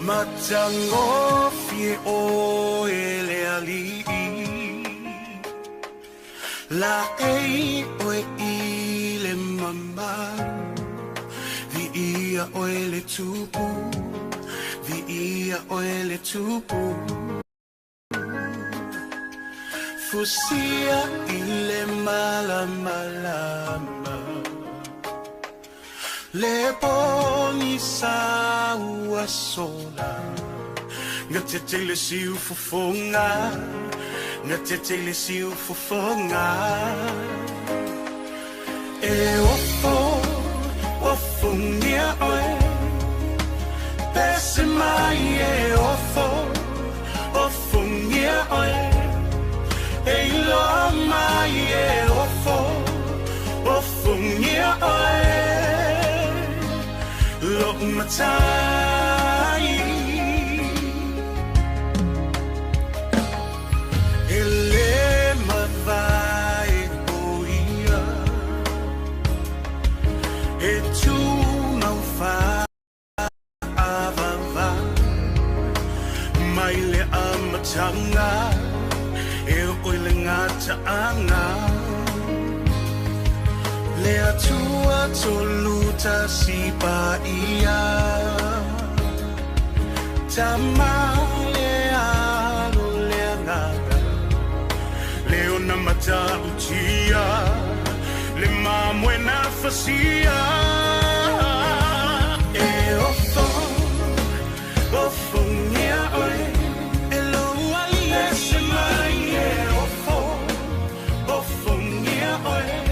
Matango fie o ele ali La ei o ile mama Vi ia o ele tupu Vi ia o ele tupu Fusia ile malama Le poni sa ua sola Nga te le siu fufonga Nga te le siu fufonga E ofo ngia oe Pese mai e ofo ngia oe E ilo mai e ofo ngia oe Look my time Ele ma vai boia E tu não fa avava Mai le amatanga E oile ngata anga Le atua toluta si pa ia Tama le alo le ngata Leo na mata utia Le mamwe na fasia E ofo ngia oe E loa lese mai e ofo ngia oe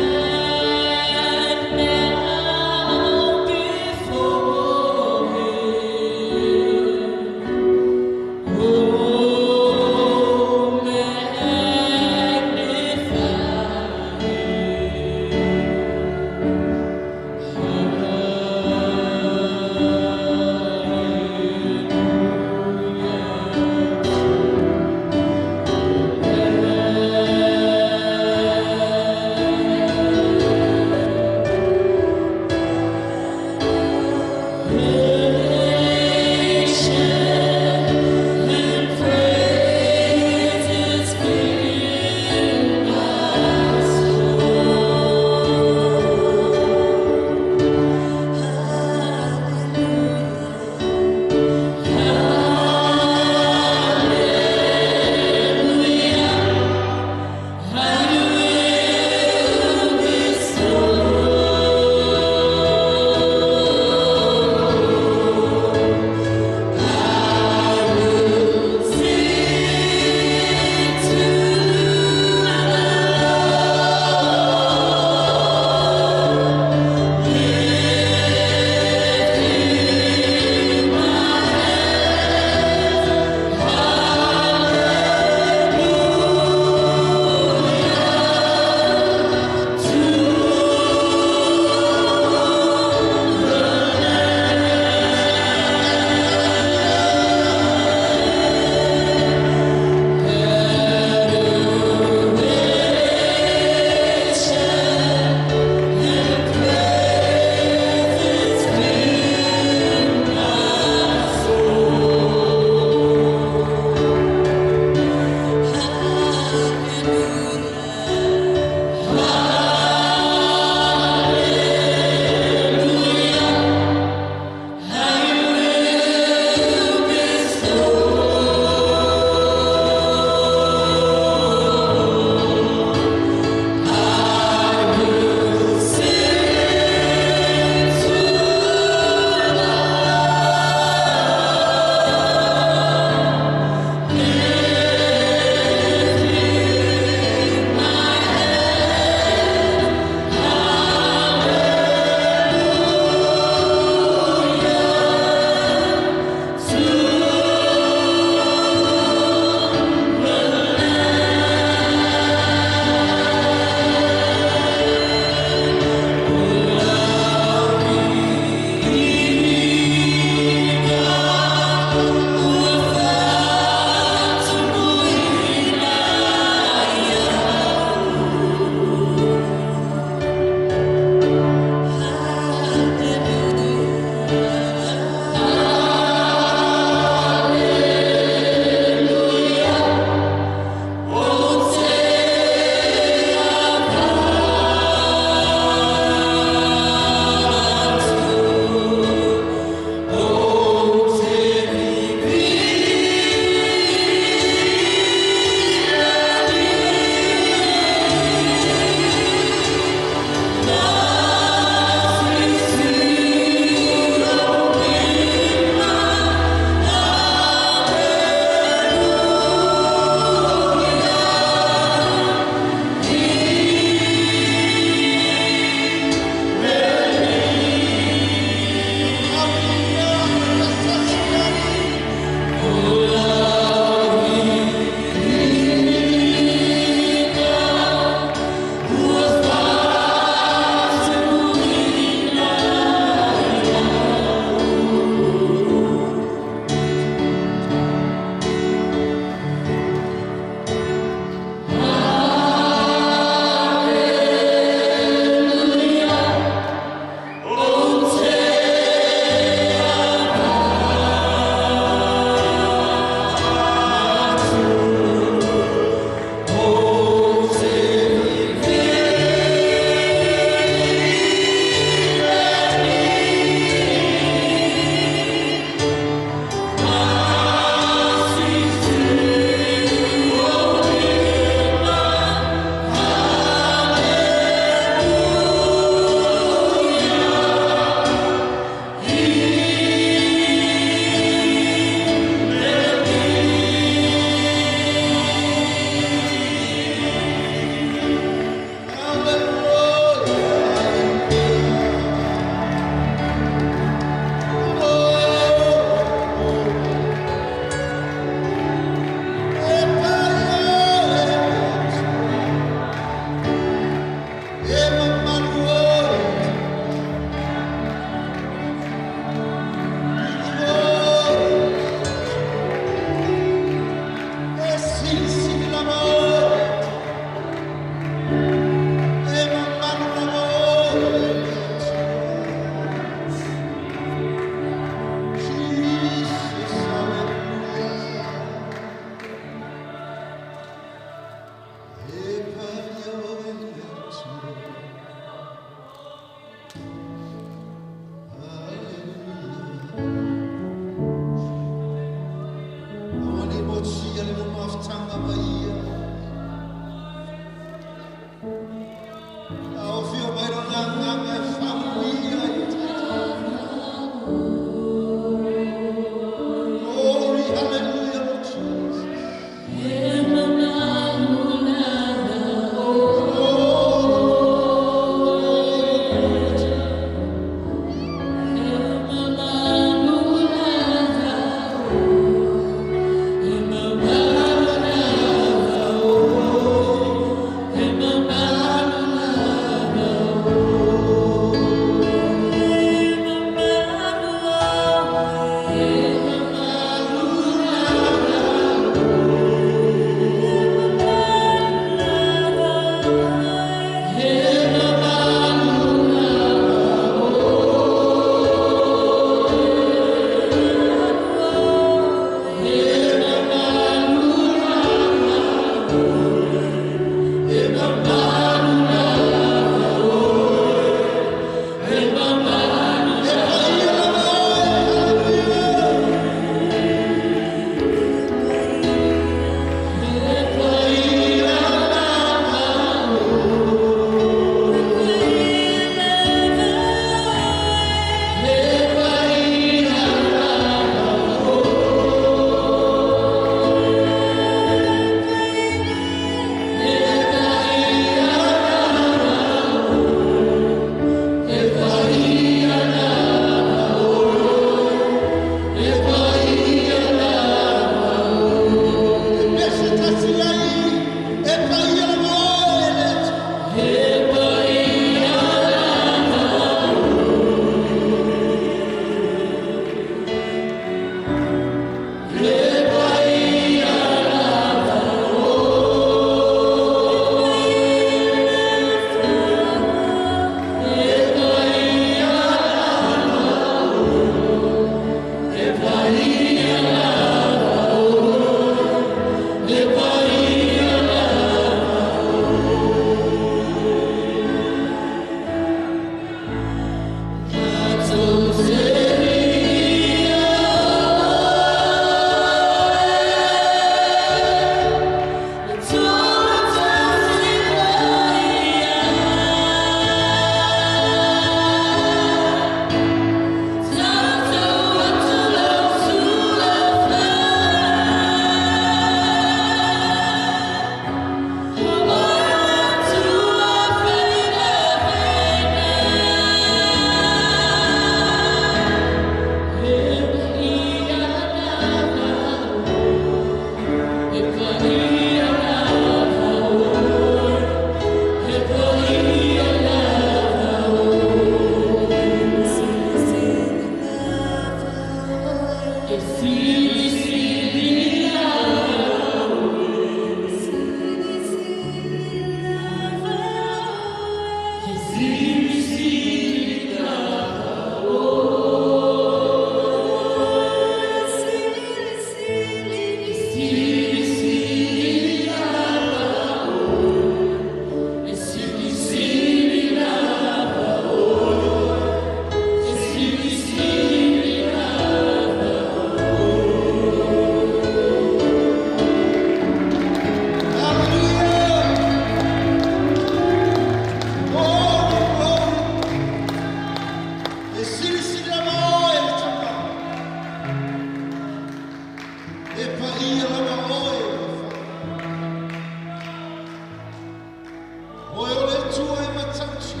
tua e matausi.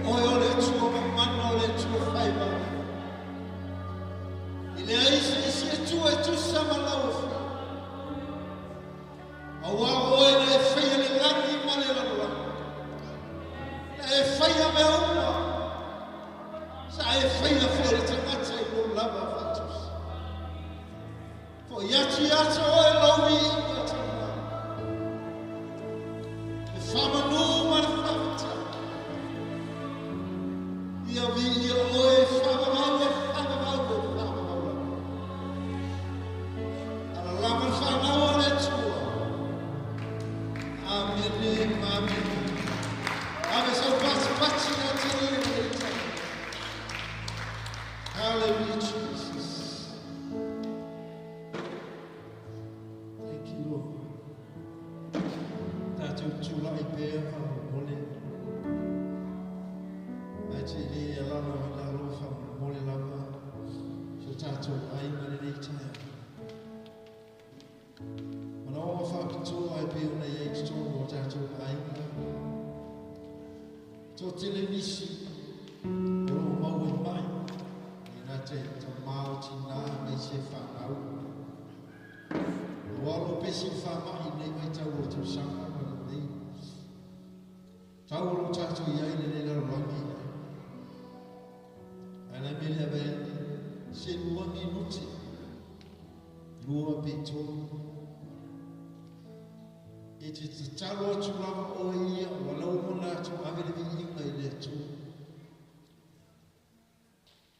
Oe o le tua mamana o le tua whaiva. I le aisi e tua e tu sama laufi. Awa oe na e whaia le langi ma le lala. Na e whaia me uma. Sa e whaia fwere tangata i lo lava fatus. For yati ata oe lawi inga tanga. E whamanu ma le whafta. Ia vi ia oe whamau e whamau e whamau. Ara lama whanau le tua. Amen, amen. Ave sau pati na tele le tanga. Hallelujah, Jesus. Thank you, Lord. Tātou tūla I pēr whamole. Ai te le alana I lalo whamole lava. So tātou ai mani nei taia. Mana o whakatoa I pēr nei eich tōno o tātou ai mani. Tō tele nisi. O mau I mai. Nā te mau tina me se whanau. Walo pesi whamai nei mai tau o tau sanga mana nei. Tau o tātou iai nei laro rangi. Ana mele avei se lua minuti. Lua petonu. E te talo atu lava o ia walau mona atu avele inga I le atu.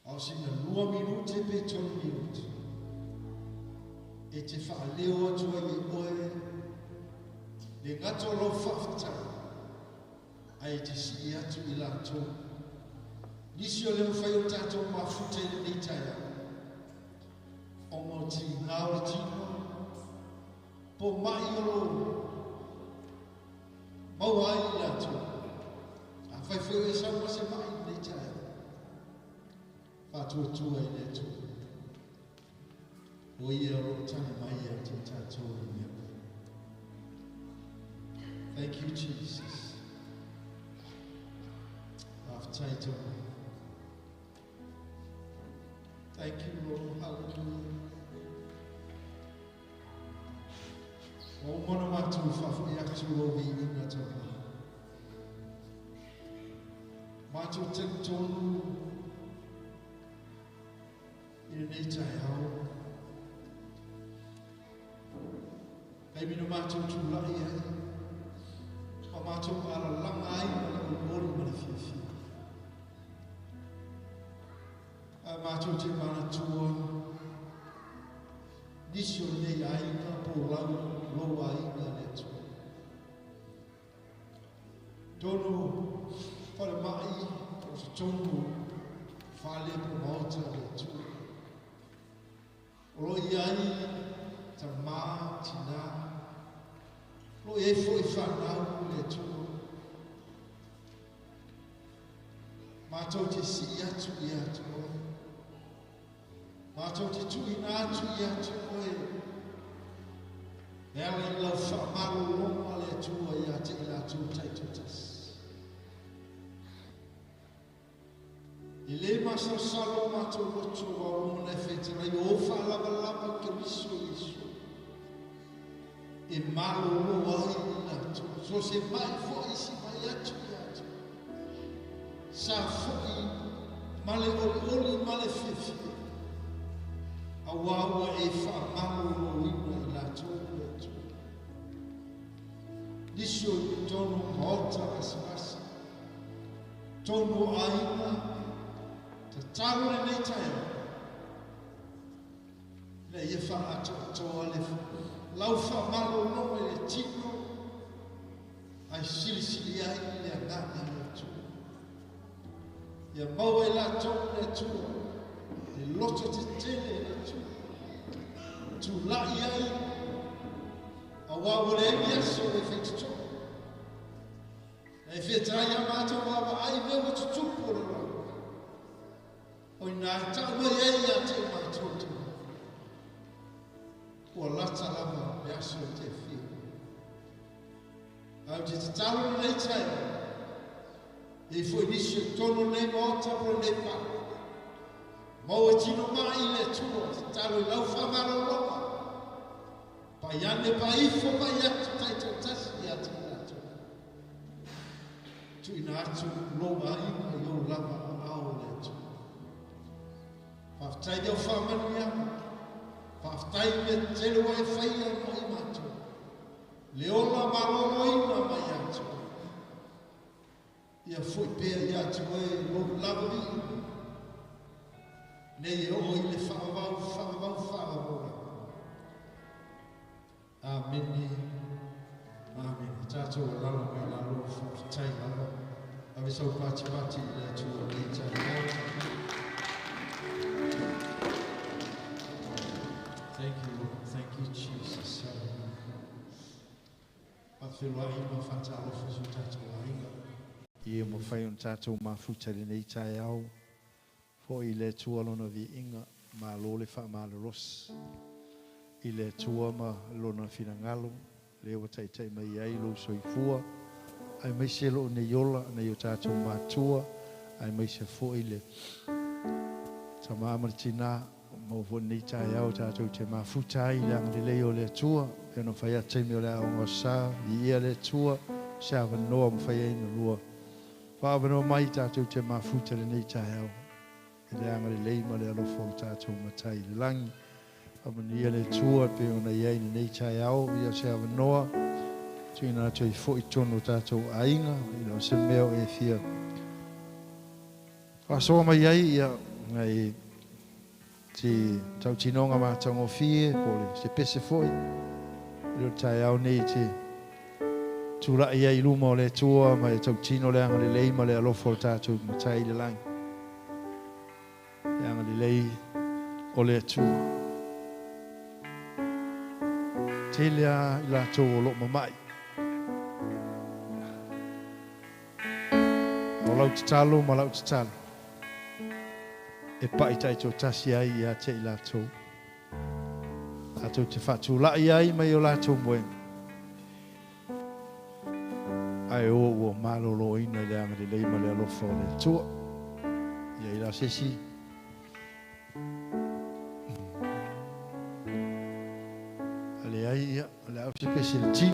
Au sina lua minuti pe tonu minuti. E te whaaleo atua I oe. Le ngato lo whafta. Ai te si atu I la tō. Nisi o leo whai o tātou mawhute ni taia. O mo ti ngāo tino. Po mai o lo. Mau ai la tō. A whai whai e sauma se mai ni taia. Whatua tua I le tō. O ia o tani mai a te tātou I mea. Thank you, Jesus. After thank you, Lord. Hallelujah. O mona matu whafu I atu o vi inga tōna. Matu ten tonu I nei tai hau. Hei mino matu tūlai ai. Ma matu ara langa ai mana o mori mana fiafi. Matu te mana tua. Nisio nei ai ka po lau lo ai ka le tua. Tono whare mai o se tono whale po mauta le tua. Lo iai ta mā tina. Lo e foi whanau le tua. Mātou te si atu I atu oe. Mātou te tui nā atu I atu oe. E ala I lau whamaru longa le tua I ate I atu taitotas. I le masa salo mātou roto wa omone whetera I ofa lava lava ke miso Isu. E malo lo ai I atu. So se mai fo isi mai atu I atu. Sa fo I male oli male fifi. Awawa e whamalo lo ina I la tōku e tō. Nisio I tono maota asmasi. Tono aina. Ta taro le nei taia. Le ia wha ato atoa le lau whamalo no e le tino. Ai sili ai le angana le tō. Ia mau e la tōku le tō. Le loto te tele le tō. Tu lai ai. A wawa le emi aso e whetito. E whetai a mātou wawa ai mewa tutupo le rau. O nā tau mai ei a te mātou tu. Kua lata lava me aso te whiu. A Au te talo nei tai. E foi nisi tono nei mota pro nei pa. Mau e tino mai le tua, te talo I lau whamaro loa. Pa iane pa ifo pa iatu tai tau tasi I atu atu. Tu ina atu loa ina I lava au le atu. Whaftai deo whamanu iama. Whaftai me te loa e whaia mo I matu. Le ola maroro ina mai atu. Ia fui pēr I atu e lo lavi. Nei e o I le whaavau. Amen. Amen. Tātou a lalo mai lalo whaptai lalo. Awe sau pati le tua le tai. Thank you, Lord. Thank you, Jesus. Awhiroa I ma whatalofa su tātou a inga. Ia mo whai on tātou mafuta le nei tai au. Fo I le tua lona vi inga ma lole wha ma le ros. I le tua ma lona fina ngalo. Le wa tai tai mai ai lo soifua. Ai mai se lo ne yola na yo tātou matua. Ai mai se fo I le. Tama amartina mo fo nei tai au tātou te mafuta I le anga le o le tua. E no whai atai me o le aonga sa. I ia le tua. Se awa noa mo whai aina lua. Whaavano mai tātou te mafuta le nei tai au. Le anga le leima le alofo tātou matai le langi. Amania le tua pe ona iai nei tai au. Ia se awa noa. Tuina atu I fo I tono tātou ainga. Ina se meo e fia. Whasoa mai ai ia. Ngai te tau tinonga mātango fie. Pole se pese foi. Ilo tai au nei te. Tula iai luma o le tua. Mai tau tino le anga le leima le alofo tātou matai le langi. Anga li lei o le atu. Te lea I la tō o lo mamai. O lau te talo, ma lau te talo. E pai tai tō tasi ai I a te I la tō. A tō te whatu lai ai mai o la tō moeng. Ai o malolo ina le anga li lei ma le alofa o le tua. Ia I la sesi. Ia, la au se pese le ti.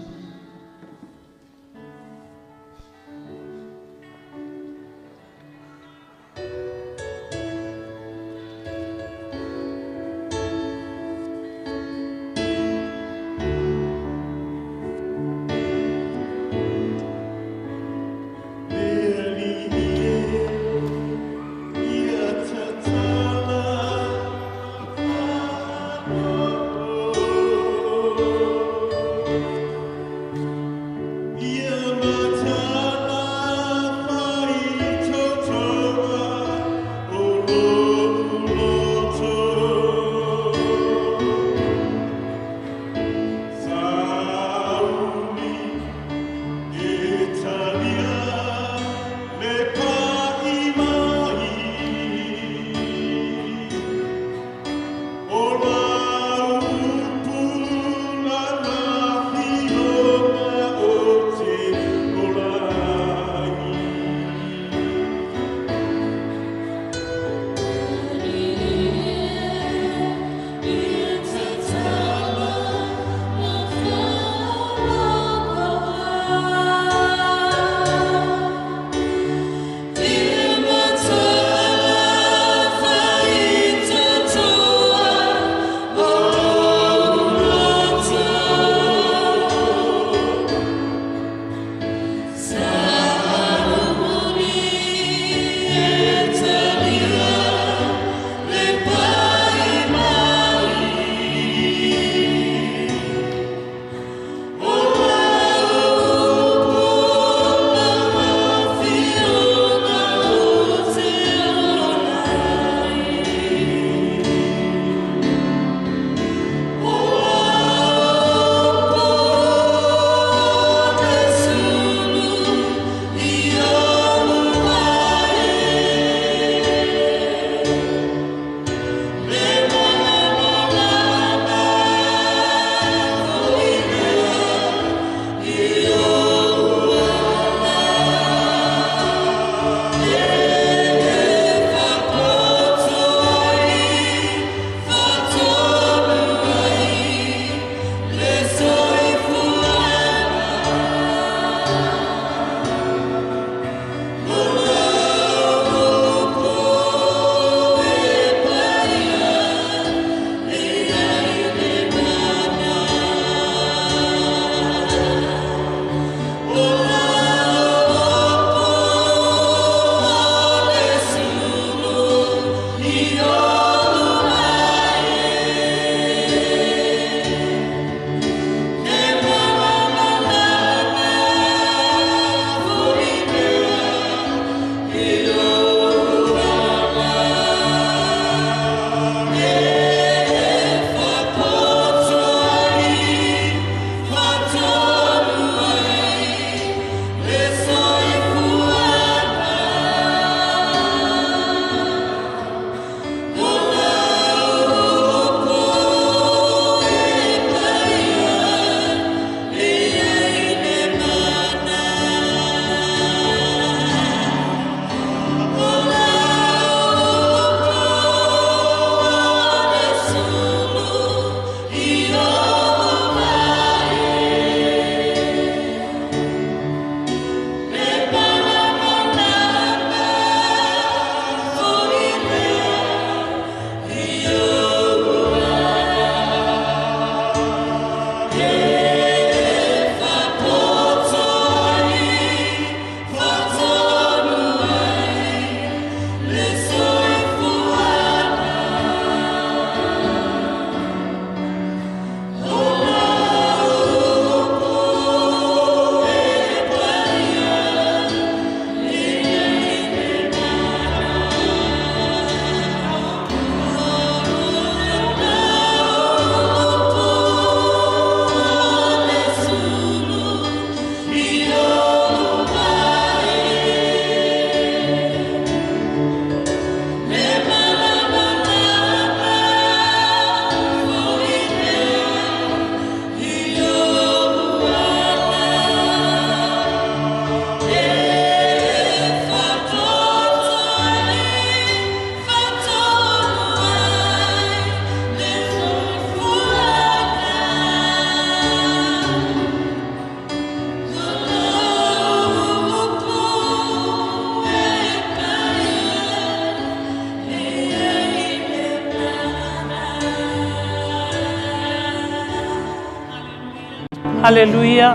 Hallelujah.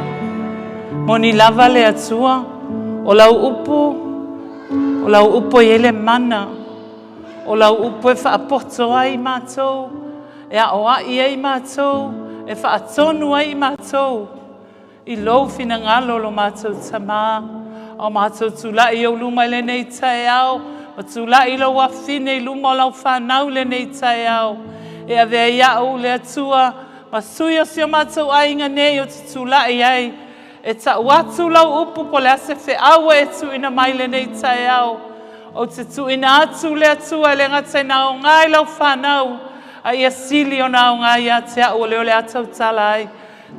Moni lava le atua. O lau upu. O lau upo yele mana. O lau upo e whaapoto ai mātou. E a oa i ai mātou. E whaatonu ai mātou. I lou fina ngalo lo mātou tamā. O mātou tūlai o luma le nei tae au. O tūlai lo wafine i luma o lau whanau le nei tae au. E a vea iau le atua. Ma sui o si o mātou ainga nei o te tūlai ai. E ta watu lau upu po le ase fe awa e tu ina mai le nei tae au. O te tu ina atu le atua le ngatai na o ngai lau whanau. A ia sili o na o ngai a te au o leo le atau tala ai.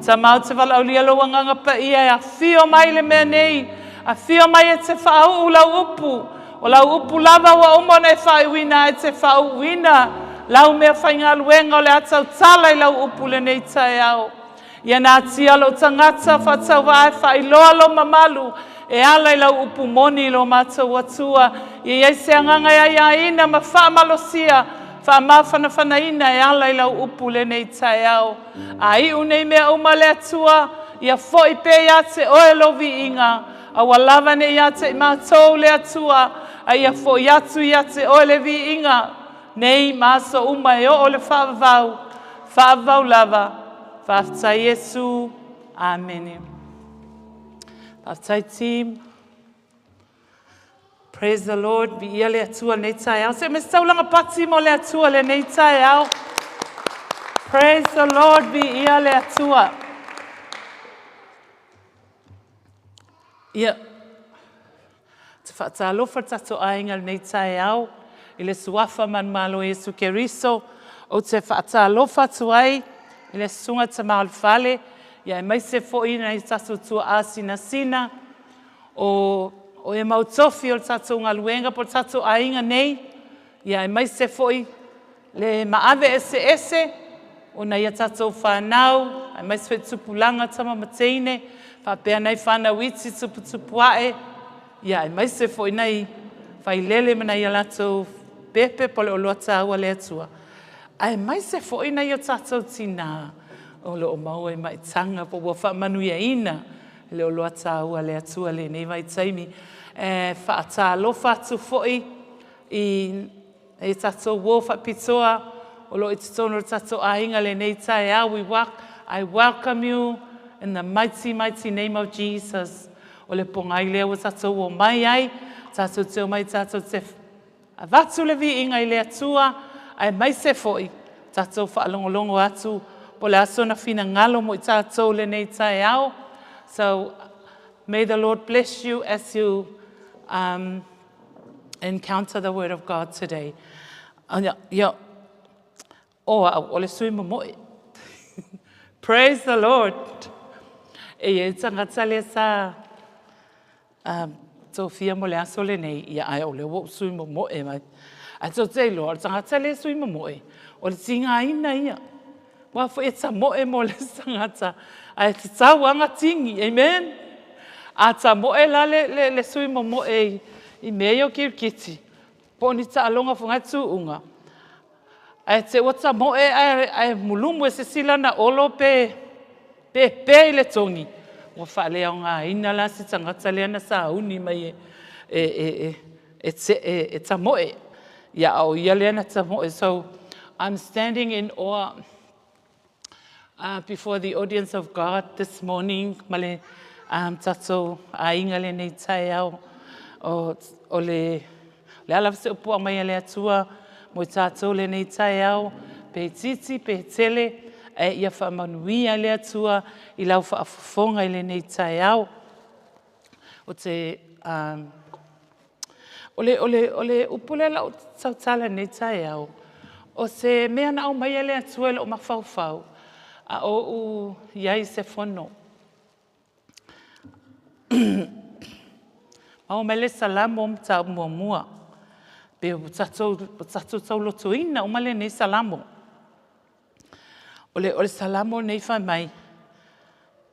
Ta mau te wala au lia lo wanganga pa ia e a fio mai le mea nei. A fio mai e te whaau lau upu. O lau upu lava wa umona e whauwina e te whauwina. Lau mea whainga luenga o le atau tala i lau upu le nei tae au. Ia nā tia lo tangata whatau wae whailoa lo mamalu. E ala i lau upu moni lo mātou atua. Ia iei se anganga ia ina ma whaamalosia. Whaamawhana ina e ala i lau upu le nei tae au. A i unei mea uma le atua. Ia fo pe ia te oe lovi inga. A walawa ne ia te mātou le atua. A ia fo iatu ia te oe le vi inga. Nei maso uma e o le whaavau. Whaavau lava. Whaftai Yesu. Amen. Whaftai team. Praise the Lord. Vi ia le atua nei tae au. Se me saulanga pati mo le atua le nei tae au. Praise the Lord. Vi ia le atua. Ia. Te whaatalofa tato ainga nei tae au. I le suafa man malo Yesu Keriso. O te whaatalofa tuai. I le sunga te maalfale. Ia e mai se fo ina i tato tua asina sina. O e mautofi o tato ngaluenga po tato ainga nei. Ia e mai se fo i le maave ese. O na ia tato whanau. E mai se tupulanga tama mateine. Whapea nei whanau iti tupuae. Ia e mai se fo i nei whailele mana ia lato pepe pole o loa tāua le atua. Ai mai se fo ina i o tātou tina. O lo o mau e mai tanga po ua whaamanuia ina. Le o loa tāua le atua le nei vai taimi. Whaata lofa atu fo i tātou wo whapitoa. O lo i titono tātou ainga le nei tae au. I welcome you in the mighty, mighty name of Jesus. O le pongai lea o tātou o mai ai. Tātou teo mai tātou te avatu le vi inga i le atua. Ai mai se foi, tātou whaalongolongo atu, po le aso na whina ngalo mo i tātou le nei tae au. So, may the Lord bless you as you encounter the word of God today. O le sui momoe. Praise the Lord. E tangata le sa tō fia mo le aso le nei, ia ai o le wo sui momoe mai. A tō te loa, tangata le sui momoe. O le tinga ina ia. Wa fo e ta moe mo le tangata. A te tauanga tingi, amen? A ta moe la le sui momoe i mea o kirkiti. Po ni ta alonga funga tuunga. A te o ta moe a mulumu e se sila na olo pe i le tongi. Wa fa le nga ina la si tangata le na sa uni mai e ta moe. Ya o ia le na ta moe. So I'm standing in awe before the audience of God this morning. Male tato ainga le nei tae au o le alaf se upua mai le atua mo tato le nei tae au pe titi pe tele ia whamanuia le atua i lau whaafofonga i le nei tae au o te ole upule lau tautala nei tae au o se mea na au mai le atua le o mawhauwhau a o u iai se fono. Au mele salamo mta mua. Pe tatou tau loto ina o male nei salamo. Ole salamo nei whai mai.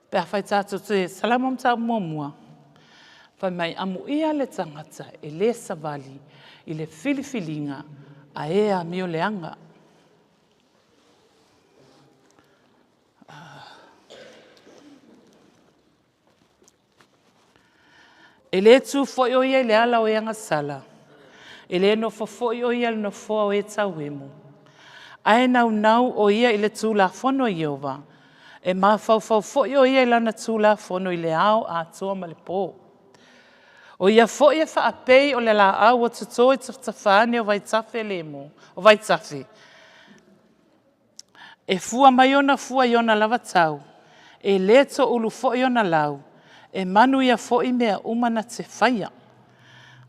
Pe a whai tatou te salamo mta mua. Whai mai amu ia le tangata e le savali i le filifilinga a ea mio leanga. E le tu fo o ia le ala o ianga sala. E le no fo o ia no fo o e tauemu. Ae nau o ia i le tū la fono i Ova. E ma fo o ia i lana tū la fono i le ao a toa ma le pō. O ia fo ia wha apei o le la au o tuto i tawhane o vai tafe le mo. O vai tafe. E fua mai ona fua i ona lava tau. E le to ulu fo i ona lau. E manu ia fo i mea umana te whaia.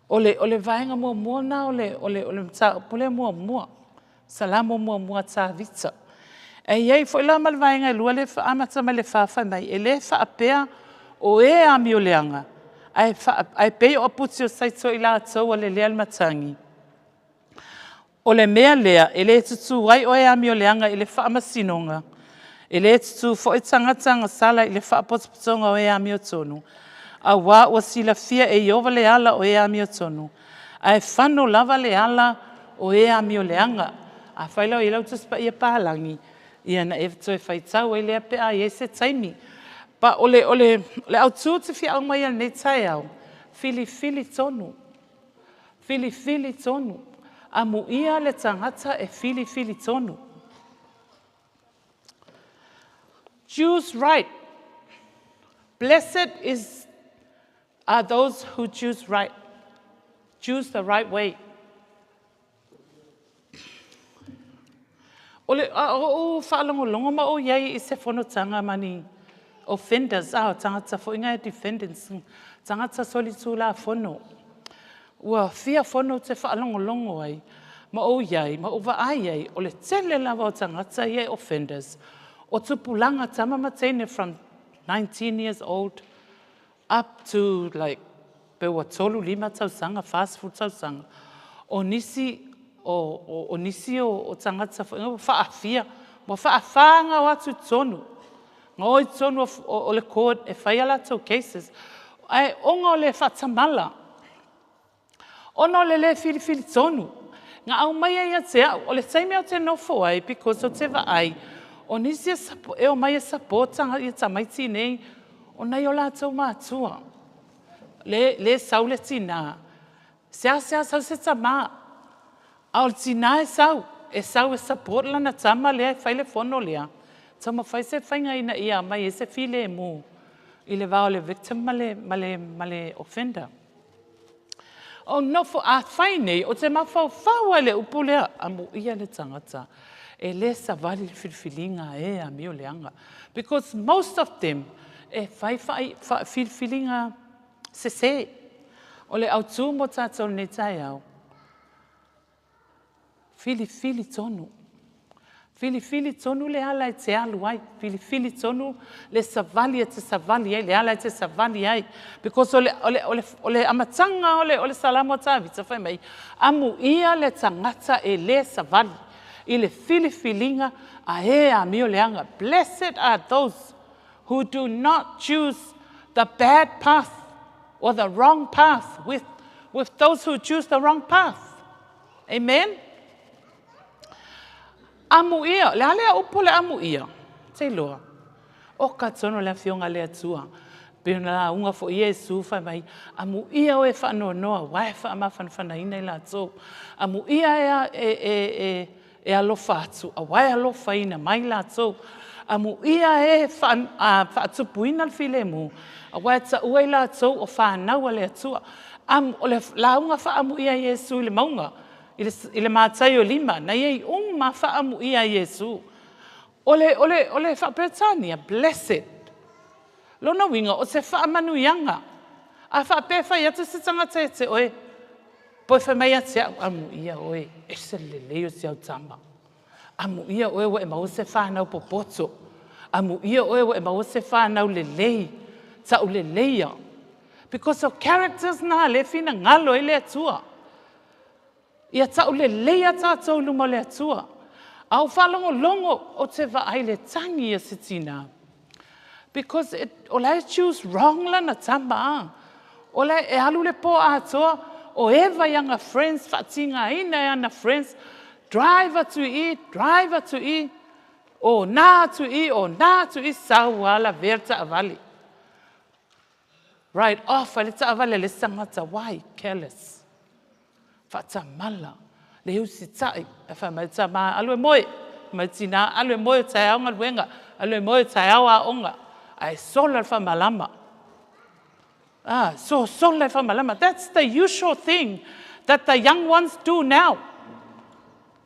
O le vaenga mua na o le mta pule mua. Salamo mua ta vita. E iei fo i la mal vaenga e lua le wha amata ma le whawhai mai. E le wha apea o e ami o leanga. Ai pei o puti o saito i la tau o le lea matangi. O le mea lea, e le tutu wai o e ami o leanga i le wha amasinonga. E le tutu fo i tangata sala i le wha apotopotonga o e ami o tonu. A wā o sila fia e iova le ala o e ami o tonu. Ai whano lava le ala o e ami o leanga. A whailau i lau tuspa ia pahalangi. Ia na e toi whaitau e lea pe a i e se taimi. Pa ole au tū te fia au mai nei tai au. Fili tonu. Fili tonu. A mu ia le tangata e fili tonu. Choose right. Blessed are those who choose right. Choose the right way. Ole o whaalongolongo ma o iai i se whanotanga mani. Offenders, tangata fo inga defendants, tangata solitula fono. Ua fia fono te whaalongolongo ai, ma o iai, ma o vaai ai, o le tele lava o tangata iai offenders. O tupulanga tama matene from 19 years old up to like, pewa tolu lima tausanga, fast food tausanga. O nisi o tangata fo inga whaafia, mo whaafanga watu tonu. Ngoi tonu o le court e whai ala tau cases. Ai onga o le whatamala. Ono le fili tonu. Ngā au mai ai a te au. O le taime au te nofo ai, because o te ai. O nisi e o mai e sapotanga i tamaiti nei. O nei o la tau mātua. Le sau le tina. Sea sau se tama. Au le tina e sau. E sau e sapot lana tama lea e whai le fono lea. Tama whai se whainga ina ia mai e se file e mu. I le vao le victim male offender. O nofo a whai nei, o te mawhau whaua le upulea a mu ia le tangata. E le sa vali filfilinga e a mio leanga. Because most of them e whai filfilinga se. O le au tū mo tātou nei tai au. Fili tonu. Fili tonu le ala e te alu ai. Fili tonu le savali e te savali ai. Le ala e te savali ai. Because ole amatanga ole salamo tāwita whai mai. Amu ia le tangata e le savali. I le filinga a e a mio leanga. Blessed are those who do not choose the bad path or the wrong path with those who choose the wrong path. Amen? Amu ia, le alea upo le amu ia. Te loa. O ka tono le fionga le atua. Pena la unga fo Yesu whai mai. Amu ia o e whanoa noa. Wai wha whana ina i la tō. Amu ia e alofa atu. A wai alofa ina mai la tō. Amu ia e whaatupuina le file mu. A wai ta ua i la tō o whanau le atua. La unga wha amu ia Yesu le maunga. I le mātai o lima, na iei ma whaamu ia Yesu. Ole whapetania, blessed. Lona winga, o se whaamanu ianga. A whapefa i atu se tangata e te oe. Poi whamai ati au, amu ia oe, e se leleo si au tama. Amu ia oe wa e mau se whanau popoto. Amu ia oe wa e mau se whanau lelei. Ta u leleia. Because of characters na le fina ngalo i le atua. Ia tau le leia tātou luma le atua. Au whalongo o te vaai le tangi a sitina. Because o lai choose wrong lana tama. O lai e alu le po atoa. O eva yanga friends, whatinga ina yana friends. Driver to eat. O nā to eat, sau ala verta avali. Right off, le taavale le sangata, why? Careless. Fata mala. Le usi tai, fa maita ma alwe moe, maitina alwe moe tai aunga wenga, alwe moe tai awa onga. Ai sola fa malama. So sola fa malama. That's the usual thing that the young ones do now.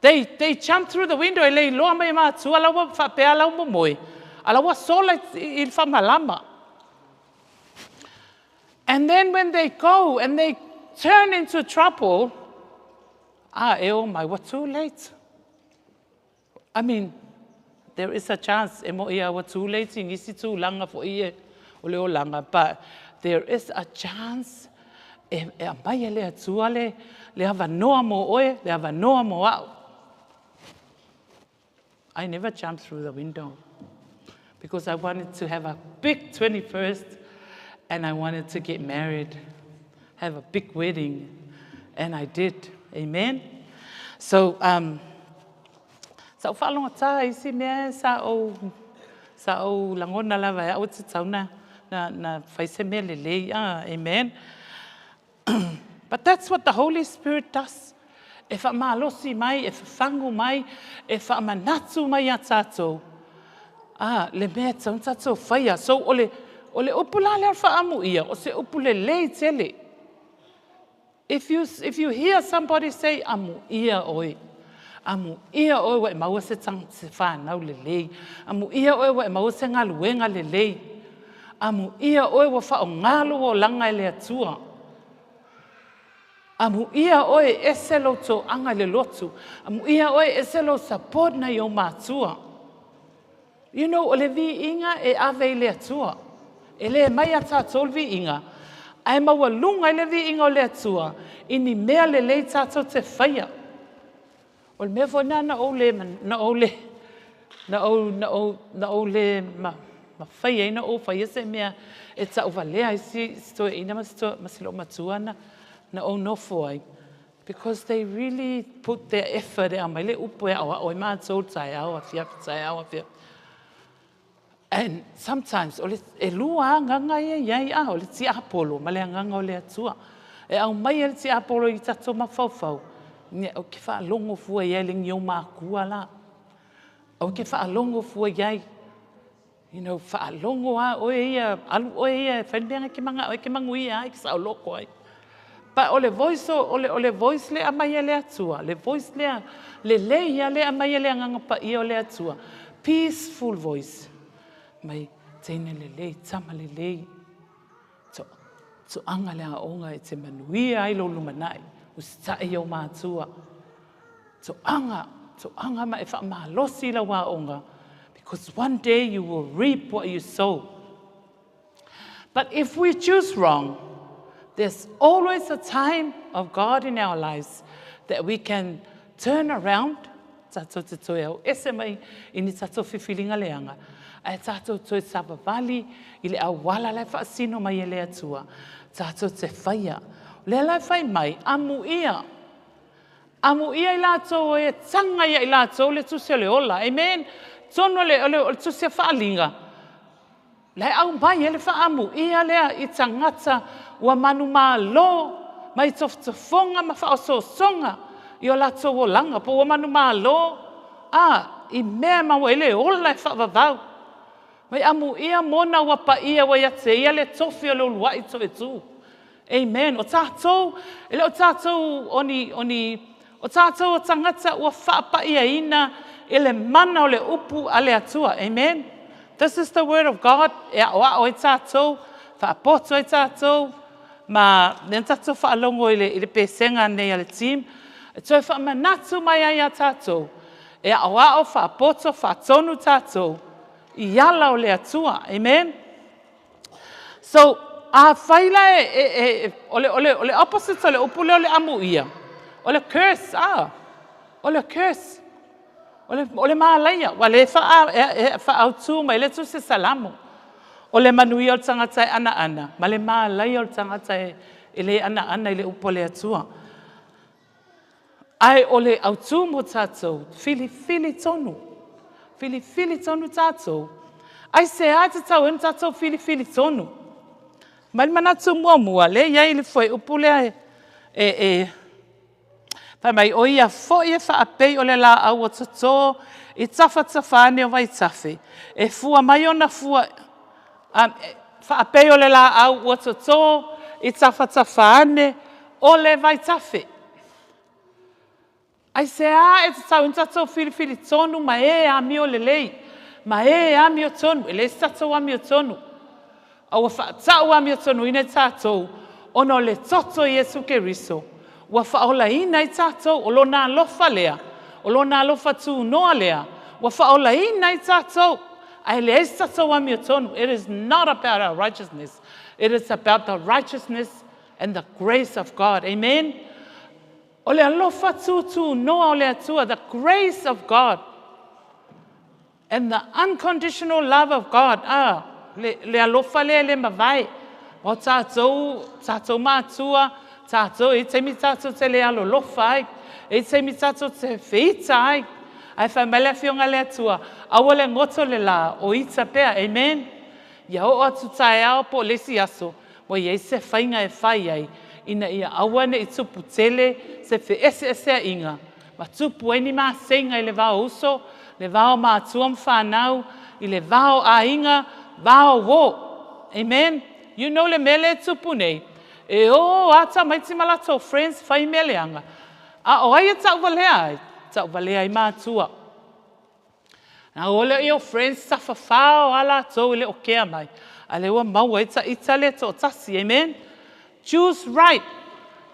They jump through the window, le loa mai ma tu alawa fa pe alawa moe. Alawa sola il fa malama. And then when they go and they turn into trouble, oh my, we're too late. I mean, there is a chance, we're too late, but there is a chance, I never jumped through the window because I wanted to have a big 21st and I wanted to get married, have a big wedding, and I did. Amen. So, sa whalonga tā isi mea sa o langona lava o te tauna na whaise mea lelei. Amen. But that's what the Holy Spirit does. E wha maalosi mai, e whangu mai, e wha manatu mai a tātou. Le mea taun tātou whaia. So ole upula lea wha amu ia, o se upule lei tele. If you hear somebody say, amu ia oi wa maua se tang se whanau lelei. Amu ia oi wa maua se ngaluenga lelei. Amu ia oi wa wha o ngalo o langa lea tua. Amu ia oi eselo to anga le lotu. Amu ia oi eselo support na yo mātua. You know, ole vi inga e ave lea tua. Ele mai a tātou vi inga. Ai maua lunga le vi inga o le atua, ini mea le lei tātou te whaia. O le mea whona na ole ma whaia ina o whaia se mea e ta uwa lea isi stoa ina masilo matuana na o nofo ai. Because they really put their effort e mai le upo e awa o i mātou tai awa fia. And sometimes, e lua nganga iai o le tia apolo, ma le nganga o le atua. E au mai le tia apolo i tato mawhauwhau. O ke wha alongo fua iai le ngio mākua la. O ke wha alongo fua iai. You know, wha alongo oe ia, whenbenga ke manga, oe ke mangu ia, ke sa loko ai. Pa o le voice le amai le atua, le voice le leia le amai le nganga pa ia o le atua. Peaceful voice. Mai teine lelei, tama lelei. So anga lea onga e te manuia ai lo lumanai. Ustai o mātua. So anga ma e wha mahalosi la wā onga. Because one day you will reap what you sow. But if we choose wrong, there's always a time of God in our lives that we can turn around. Tato te toi au ese mai ini tato whiwhilinga leanga. Ai tātou toi savavali, i le awala lai whaasino mai e le atua. Tātou te whaia. Le lai whai mai, amu ia. Amu ia i lātou e tanga ia i lātou le tusia le ola. Amen. Tono le tusia whaalinga. Le au mai e le whaamu ia lea i tangata ua manu mā lo, mai toftofonga ma whaososonga. I o lātou o langa, po ua manu mā lo. I mea maua e le ola e whaavavau. Mai amu ia mona wapa ia wa ia te ia le tofi o le uluai to e tu. Amen. O tātou, ele o tātou o tātou o tangata ua whaapa ia ina ele mana o le upu a le atua. Amen. This is the word of God. E a o e tātou, whaapoto e tātou, ma ne tātou whaalongo i le pesenga nei a le team. E toi whaamanatu mai ai a tātou. E a o whaapoto, whaatonu tātou. Iala o le atua. Amen. So, a whaila ole opposite o le upule o le amu ia. O le curse, o le curse. O le maalaia. Wa le whaautu mai le tu se salamu. O le manuia o tangata e ana. Ma le maalaia o tangata e le ana i le upo le atua. Ai o le autu mo tātou. Fili tonu. Fili tonu tātou. Ai se a te tau en tātou fili tonu. Mai manatu mua le ia ile foi upule pa mai o ia foi e whaapei o le la au o tato I tawhane o vai tafe. E fua mai ona fua whaapei o le la au o tato I tawhane o le vai tafe. Ai se a e te tau intato whiriwhiri tonu ma e ami o le lei. Ma e ami o tonu. E le tato ami o tonu. Au whaatau ami o tonu ina tatou. Ono le toto Yesu Keriso. Ua whaola ina I tatou. O lo nā lofa lea. O lo nā lofa tū noa lea. Ua whaola ina I tatou. Ai le es tatou ami o tonu. It is not about our righteousness. It is about the righteousness and the grace of God. Amen. O le alofa tū noa o le atua. The grace of God. And the unconditional love of God. Le alofa le mawai. O tātou mātua, tātou I te mi tātou te le alo lofa ai. E te mi tātou te whiita ai. Ai whai mele whionga le atua. Awa le ngoto le la o ita pea. Amen. Ia o atu tae ao po lesi aso. Mo iei se whainga e whai ai. Ina ia awane I tupu tele se whi ese a inga. Ma tupu eni maa senga I le vao uso. Le vao maa tuam whanau. I le vao a inga. Vao wo. Amen. You know le mele tupu nei. E o ata maiti malato friends whai mele anga. A o ai e tau walea ai. Tau walea I mātua. Na o le o friends safa whao ala tau le o kea mai. A le ua maua ita le to tasi. Amen. Choose right.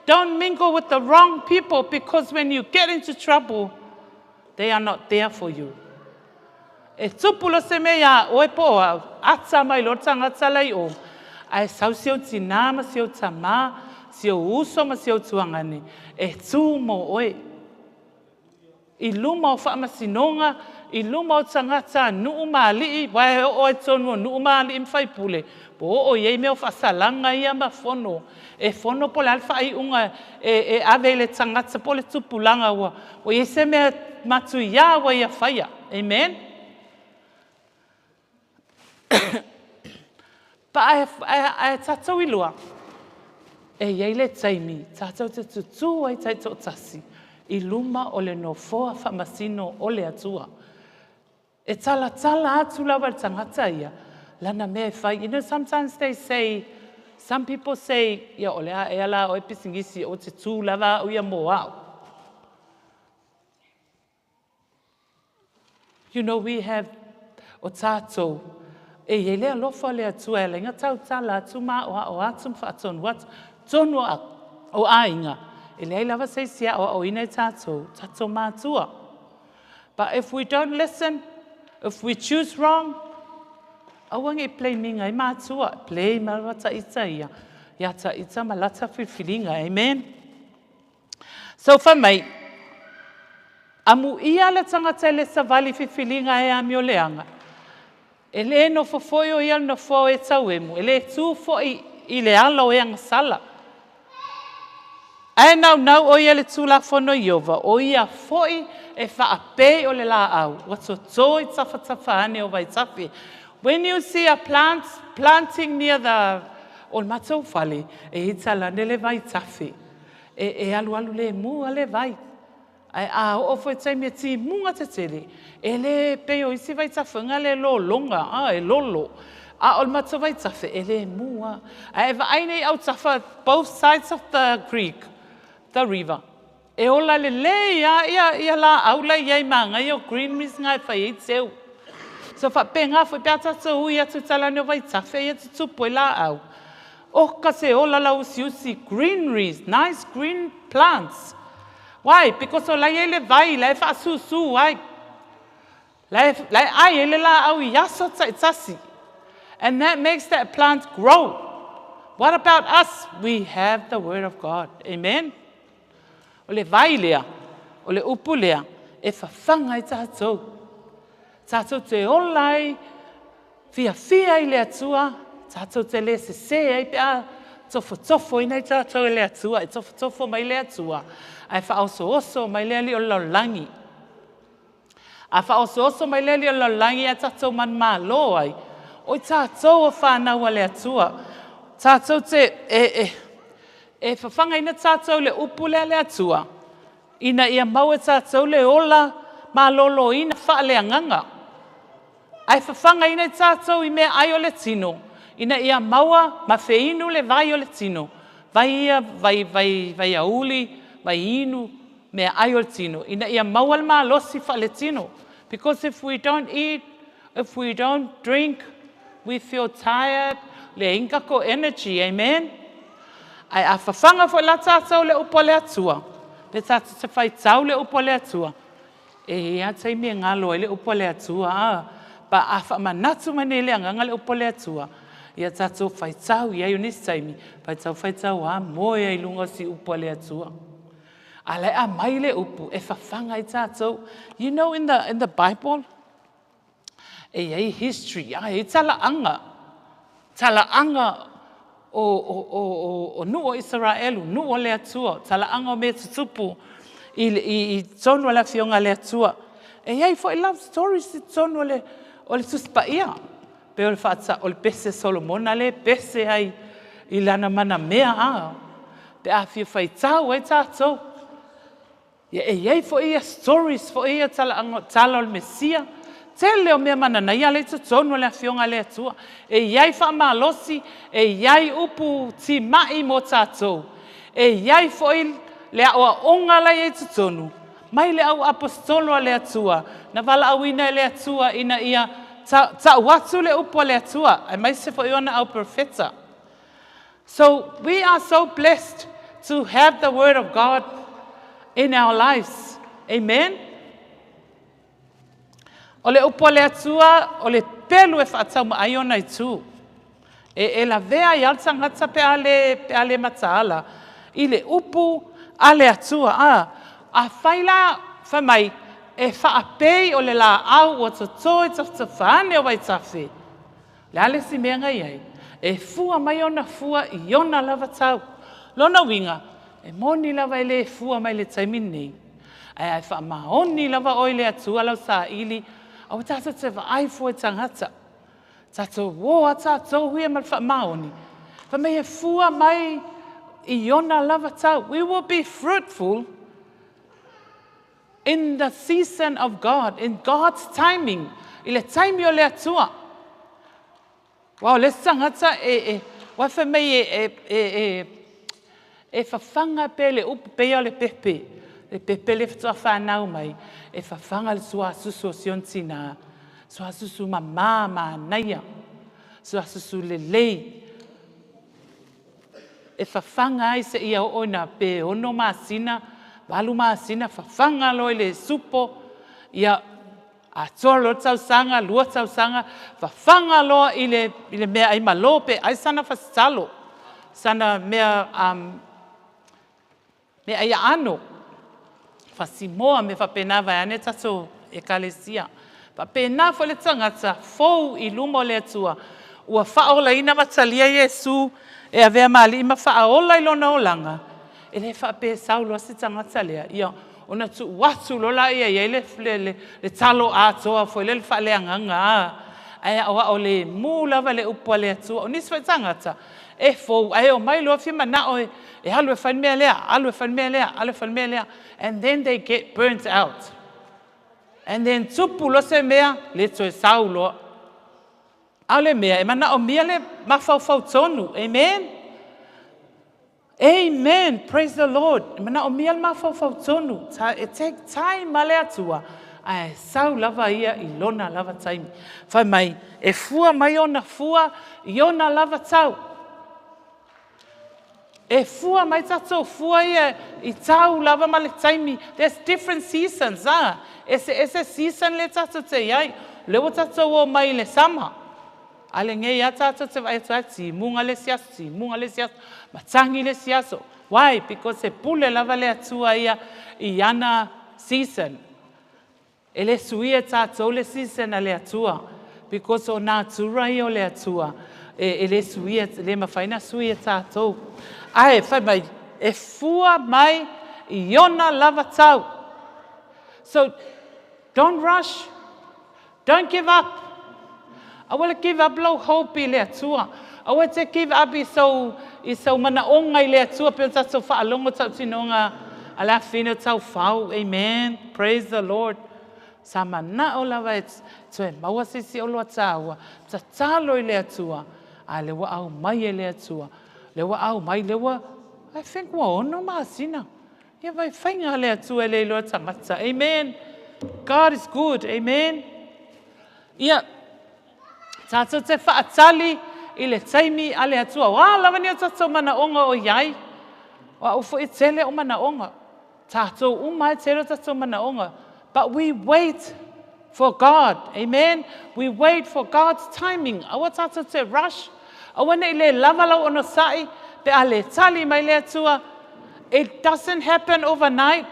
Don't mingle with the wrong people because when you get into trouble, they are not there for you. E tupulo se mea oe poa, ata mai lo tangata lai o. Ai sau sio tina ma sio tama, sio uso ma sio tuangane. E tu mo oe. I luma o whaamasinonga, I luma o tangata nuu maali, wae o e tonu nuu maali mwhai pule. Po o iei meo whasalanga ia ma fono. E fono pole alfa ai unga e avele tangata pole tupulanga ua. O iei se mea matu ia wa ia whaia. Amen. Pa e tatou I lua. E iei le taimi, tatou te tutu ai tai to tasi. I luma o le no foa whamasino o le atua. E tala atu lawa tangata ia. Lana me whai. You know, sometimes they say, some people say, ia o lea e ala o episingisi o te tū lava o ia moao. You know, we have o tātou. E ye lea lofa lea tua e lenga tau tala atu ma o atum whaatonu atu. Tonu o ainga. E lea lava sei sia o ina tātou. Tātou mātua. But if we don't listen, if we choose wrong, awange play minga I mātua. Play marata ita ia. Iata ita malata whiwhiringa. Amen. So for me, amu ia le tangata le savali whiwhiringa e ami o leanga. E le no fofoi o ia no fo e tau emu. E le tū foi I le ala o eanga sala. Ai nau o ia le tūla fono Iova. O ia foi e whaape o le la au. Wato toi tafa ane o vai tafi. When you see a plant planting near the o matou fale, e itala nele vai tafi. E alu le mua le vai. A o foi taimi ti munga te tele. E le peo isi vai tawhanga le lo longa. E lolo. A o matou vai tafi. E le mua. A eva aine au tafa both sides of the creek. The river. E ola le ia la aula iai manga i o green miss ngai whai i teu. So fa penga foi peata to ui atu talane o vai tafe i atu tupo I la au. O ka se ola la usi greeneries, nice green plants. Why? Because o lai ele vai, lai fa susu ai. Lai ai ele la au I aso tasi. And that makes that plant grow. What about us? We have the word of God. Amen. O le vai lea, o le upu lea, e whawhanga I tātou. Tātou te olai, fia I le atua, tātou te le se ai pia, tofo I nei tātou le atua, e tofo mai le atua. Ai whaoso mai le ali o laulangi. A whaoso mai le ali o laulangi a tātou man mā lo ai. O tātou o whānaua le atua. tātou te e whawhanga ina tātou le upu le atua. Ina ia mau e tātou le ola ma lolo ina wha le anganga. Ai whawhanga ina tātou I mea ai o le tino. Ina ia maua ma whiinu le vai o le tino. Vai ia, vai auli, vai inu, mea ai o le tino. Ina ia maua le maa losi wha le tino. Because if we don't eat, if we don't drink, we feel tired. Le inga ko energy, amen? Ai a whawhanga fo la tātou le upo le atua. Le tātou te whai tau le upo le atua. E ia tai mea ngalo le upo le atua. Pa a whamanatu mane le anganga le upo le atua. Ia tātou whai tau, ia unis taimi. Whai tau moe ai lunga si upo le atua. A le a mai le upu, e whawhanga I tātou. You know in the Bible, e history, e talaanga. Talaanga o nuo Israelu, nuo le atua. Talaanga o me tutupu I tonu la fionga le atua. E iai fo I love stories I tonu o le suspaia. Pe o le whaata o le pese Solomona le pese ai I lana mana mea a. Pe a fia whai tau e tātou. E iai fo ia stories, fo ia tala o le Mesia. Tele o mea mana na ia le tonu le fionga le atua. E iai wha malosi, e iai upu ti mai mo tātou. E iai fo I le aua onga lai e tonu. Mai le au apostolo le atua. Na wala awina le atua ina ia ta watu le upo le atua. Ai mai se fo iona au profeta. So we are so blessed to have the word of God in our lives. Amen. O le upo le atua, o le pelu e whaatau ma aiona I tu. E la vea I altangata pe ale mataala. I le upu ale atua. A whaila whamai e whaapei o le la au o to toi tawhane o waitafe. Le ale si mea ngai ai. E fua mai ona fua I ona lava tau. Lona winga, e moni lava I le fua mai le taimin nei. Ai wha maoni lava oi le atua lau sa ili. Au tātou te ai fua e tangata. Tātou woa tātou hui mal wha maoni. Wha mei e fua mai I ona lava tau. We will be fruitful in the season of God, in God's timing. I le taimi o le atua. Wow, le tangata wa wha mei e whawhanga pe le upu pe o le pepe. Le pepe le whatua whanau mai. E whawhanga le sua susu o siontina. Sua susu ma naia. Sua susu le lei. E whawhanga ai se ia oina pe ono maasina. Walu maasina whawhanga loi le supo. Ia a toa lo tau sanga, lua tau sanga. Whawhanga loa I le mea ai malope. Ai sana whasalo. Sana mea ai ano. Whasimoa me whapena vai ane tato e kalesia. Whapena fo le tangata, fou I lumo le atua. Ua whaola ina matalia Yesu e avea mali ima whaola I lona olanga. E le whape saulo si tangata lea. Ia, ona tu watu lola ia le talo atoa fo le whaleanganga. Ai awa o le mūlawa le upua le atua. O niswa tangata. E fou, ai o mai loa whima na o e halu e whanmea lea, alu e whanmea lea, alu e whanmea lea. And then they get burnt out. And then tupu lo se mea, le to e saulo. Ale mea, e mana o mea le mawhau tonu. Amen? Amen. Praise the Lord. E mana o mea le mawhau tonu. It take time ma le atua. Ai sau lava ia I lona lava taimi. Whai mai, e fua mai ona fua, I ona lava tau. E fua mai tatou fua ia I tau lava ma le taimi. There's different seasons. Ese season le tatou te iai. Lewa tatou o mai le sama. Ale nge ia tatou te vai tuati. Munga le siaso. Matangi le siaso. Why? Because e pule lava le atua ia I ana season. E le suia tatou le season a le atua. Because o nā tura I o le atua. E le suia, le mawhaina suia tatou. Ai, whai mai, e fua mai I ona lava tau. So, don't rush. Don't give up. I will give up low hope I le atua. Awa te give up I sau mana onga I le atua pe ta so whaalongo tau tinonga ala whino tau whau. Amen. Praise the Lord. Sa mana o lawa e tue maua sisi o loa tāua. Ta tālo I le atua. A le wa au mai e le atua. Le wa au mai le wa, I think wa ono maasina. Ia vai whainga le atua le loa tangata. Amen. God is good. Amen. Ia, tātou te whaatali I le taimi a le atua. Wā, lawa ni o tātou mana onga o iai. Wa ufo I tele o mana onga. Tātou umai tele o tātou mana onga. But we wait for God. Amen. We wait for God's timing. Awa tātou te rush. Awa nei le lavalau ono sai. Pe a le tali mai le atua. It doesn't happen overnight.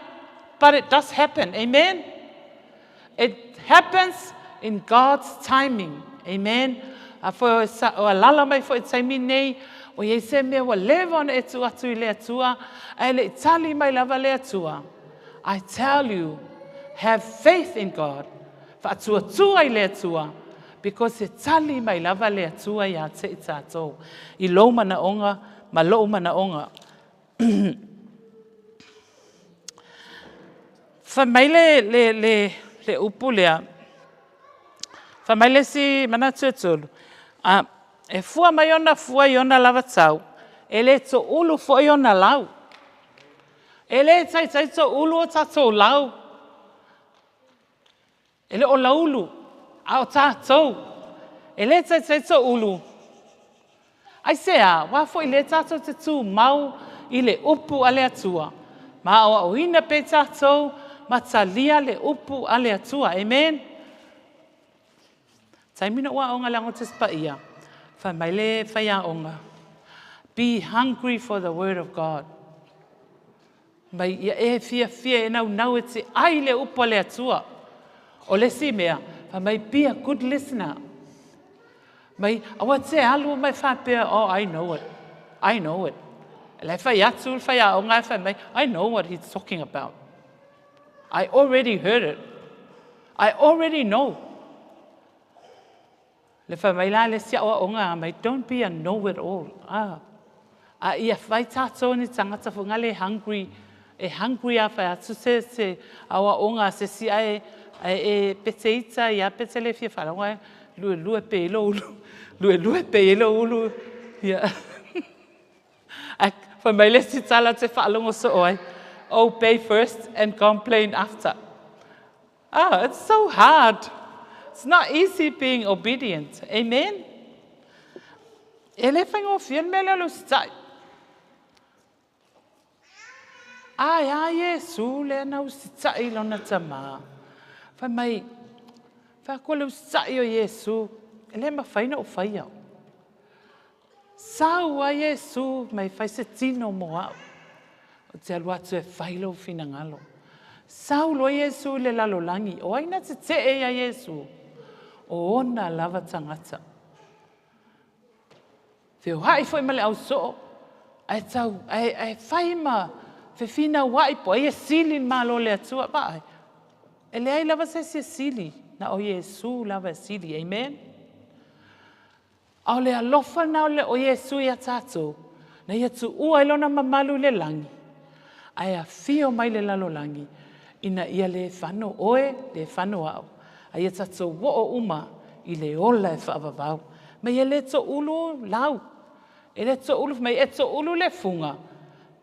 But it does happen. Amen. It happens in God's timing. Amen. For o lala mai fo taimi nei o ye se me wa leva on e tu atu I le atua e le tali mai lava le atua. I tell you, have faith in God. Fa atua tua I le atua because e tali mai lava le atua ia te I tātou. I lo mana onga, ma lo mana onga. Fa mai le upu lea. Fa mai le si mana tuetulu. E fua mai ona fua I ona lava tau. E le to ulu fua I ona lau. E le tai to ulu o tātou lau. E le o laulu. A o tātou. E le tai to ulu. Ai sea, wafo I le tātou te tū mau I le upu a le atua. Ma o au ina pe tātou, ma talia le upu a le atua. Amen. Taimina ua onga lango te spaia. Fa mai le whaia onga. Be hungry for the word of God. Mai ia e fia e nau e te ai le upu a le atua. O le si mea, fa mai be a good listener. Mai awa te alu mai whapea, oh, I know it. I know it. Le whaia tu, whaia onga, fa mai, I know what he's talking about. I already heard it. I already know. Le whamaila le sia o onga mai, don't be a know-it-all. Ia whai tātou ni tangata whunga le hungry, e hungry a whai atu se awa onga se si e pete ita, ia pete le fia wharangai, lue pe ilo ulu, lue pe ilo ulu. Ia. Whamaile si tala te whaalongo so oi, obey first and complain after. It's so hard. It's not easy being obedient. Amen? Ele whaingo whian mele lo stai. Ai, Yesu, le nau stai lona tama. Whai mai, whako lo stai o Yesu, ele ma whaina o whaia. Sau a Yesu, mai whai se tino mo au. O te alua tu e whailo whina ngalo. Sau lo Yesu le lalo langi, o aina te e a Yesu. O ona lava tangata. Whio hai foi male au so, ai tau, ai whaima, whina wai po, ai e sili malo le atua, bai. E le ai lava se sili, na o Yesu lava sili, amen? Au le alofa na o Yesu ia tātou, na ia tu ua ilona mamalu le langi. Ai a fio mai le lalo langi, ina ia le whano oe, le whano au. Ai e tātou wo o uma I le ola e whaavavau. Mai e le to ulu lau. E le to ulu, mai e to ulu le funga.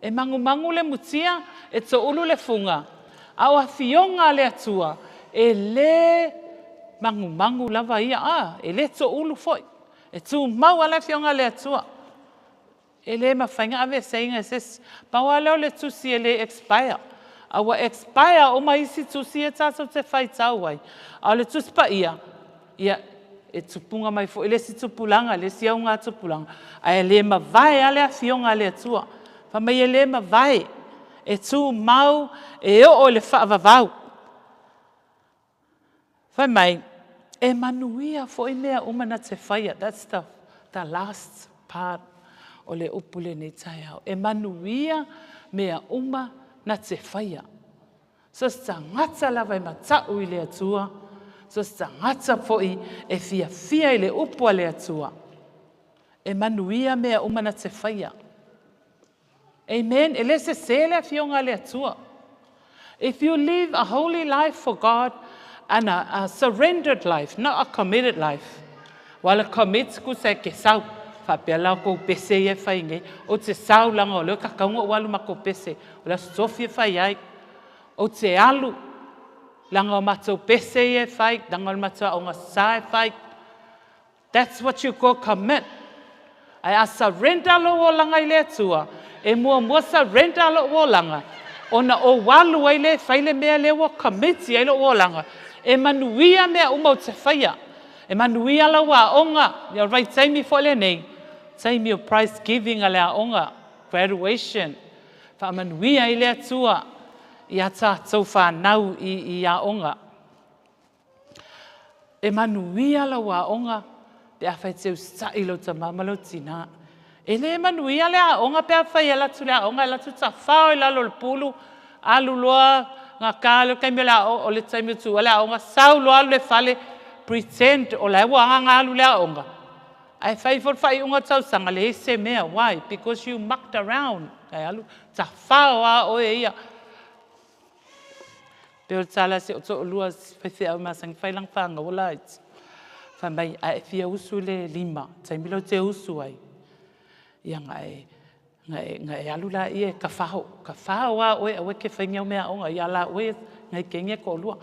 E mangu le mutia, e to ulu le funga. Au a fionga le atua. E le mangu lava ia. E le to ulu foi. E tu mau ala fionga le atua. E le mawhainga ave seinga ses. Paua leo le tusi e le expire. Awa expire o mai si tusi e tātou te whai tauai. Au le tuspa ia e tupunga mai fo, ele si tupulanga, le si au ngā tupulanga. Ai le ma vai ale a fionga le atua. Fa mai le ma vai e tu mau e o le whaavavau. Fa mai, e manuia fo I mea umana te whaia. That's the last part o le upule nei tai au. E manuia mea uma na te whaia. So sta ngata lava I matau I le atua. So sta ngata foi e fia I le upua le atua. e manuia mea umana te whaia. Amen. E le se le fionga le atua. If you live a holy life for God and a surrendered life, not a committed life, wala commit ku se ke sau, whapela ko pese e whainge, o te sau langa o leo kakaunga walu mako pese, o la sofi e whai ai, o te alu, langa o matou pese e whai, langa o matou o ngā sa e whai. That's what you call commit. Ai a surrender lo o langa I le atua, e mua surrender lo o langa, ona o walu ai le whaile mea le o commit ai lo o langa, e manuia mea umau te whaia, e manuia la wa onga, ya right taimi fo le nei, taimi o prize giving a le onga, graduation, fa manuia I le atua, I a tātou whanau I a onga. E manuia la wa onga, pe a whai teu sa ilo ta mamalo tina. E le manuia le a onga pe a whai ala tu le a onga, ala tu ta whao I lalo le pulu, alu loa, ngā kālo, kai me la o le taimi tu, le a onga, sau loa le whale, pretend o le wanga ngā alu le a onga. Ai whai for whai unga tau sanga le se mea, why? Because you mucked around, kai alu, ta whao a o e ia. Peo tala se o to lua whai whia masang whai lang whanga o lait. Whai mai a e whia usu le lima, taimi lau te usu ai. Ia ngai alu la ia ka whao a oe awe ke whaingia o mea onga, ia la oe ngai kengia ko lua.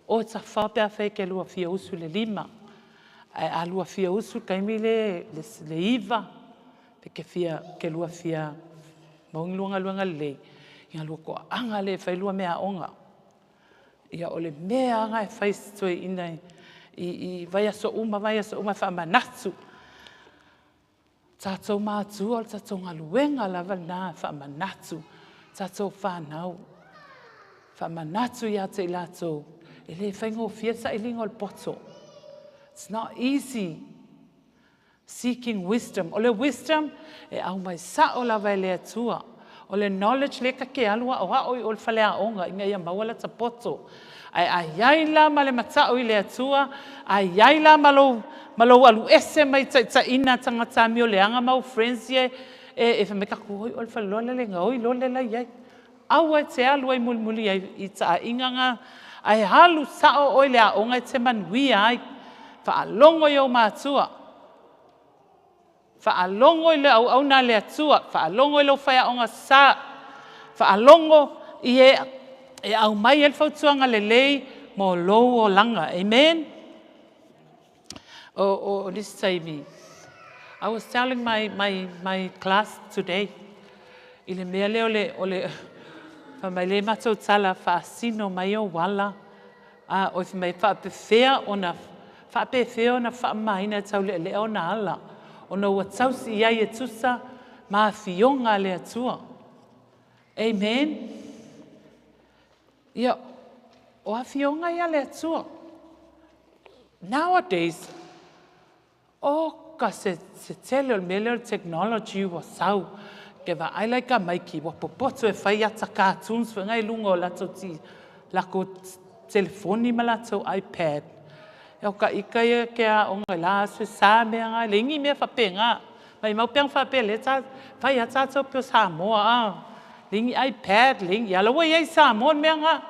O ta whao pia whai ke lua whia usu le lima. Ai alua whia usu kaimi le iwa, pe ke lua whia maungi luanga le, ia lua ko anga le whai lua mea onga. Ia o le mea anga e whai stoi inai, I vai so uma wha manatu. Tātou mātua, tātou ngā luenga lava nā wha manatu. Tātou whanau. Wha manatu ia te ilatou. E le whaingo fiesa I lingo le poto. It's not easy. Seeking wisdom. O le wisdom, e au mai sa o lava le atua. O le knowledge le ka ke alua o haoi o le whale a onga. Inga ia mawala ta poto. Ai aiaila ma le matao I le atua. Aiaila malo alu ese mai ta ina tangata mi o le anga mau friends ye. E whameka kuhoi o le whalola le ngoi lole la iai. Aua te alu ai muli I ta inganga. Ai halu sao o le a onga te manuia ai. Whaalongo I o mātua. Whaalongo I le au na le atua. Whaalongo I lo whaia onga sa. Whaalongo I e au mai el fautuanga le lei mo lou o langa. Amen? This time, I was telling my class today, I le mea leo ole whamai le matou tala whaasino mai o wala, o whamai whaapewhea ona whaamaina tau le o na ala, ona ua tausi iai e tusa maa fionga le atua. Amen? Ia, o a fionga ia le atua. Nowadays, ka se tele o mele technology wa sau, ke wa ailai ka maiki, wa popoto e whai ata cartoons, wa ngai lunga o lato ti, lako telefoni ma lato iPad. Eo ka ika ia ke a onga la sui sa mea ngai, le ingi mea whapenga, mai mau peang whape le ta, whai ata tau pio Samoa, lingi iPad, lingi, alawa iai Samoa mea nga,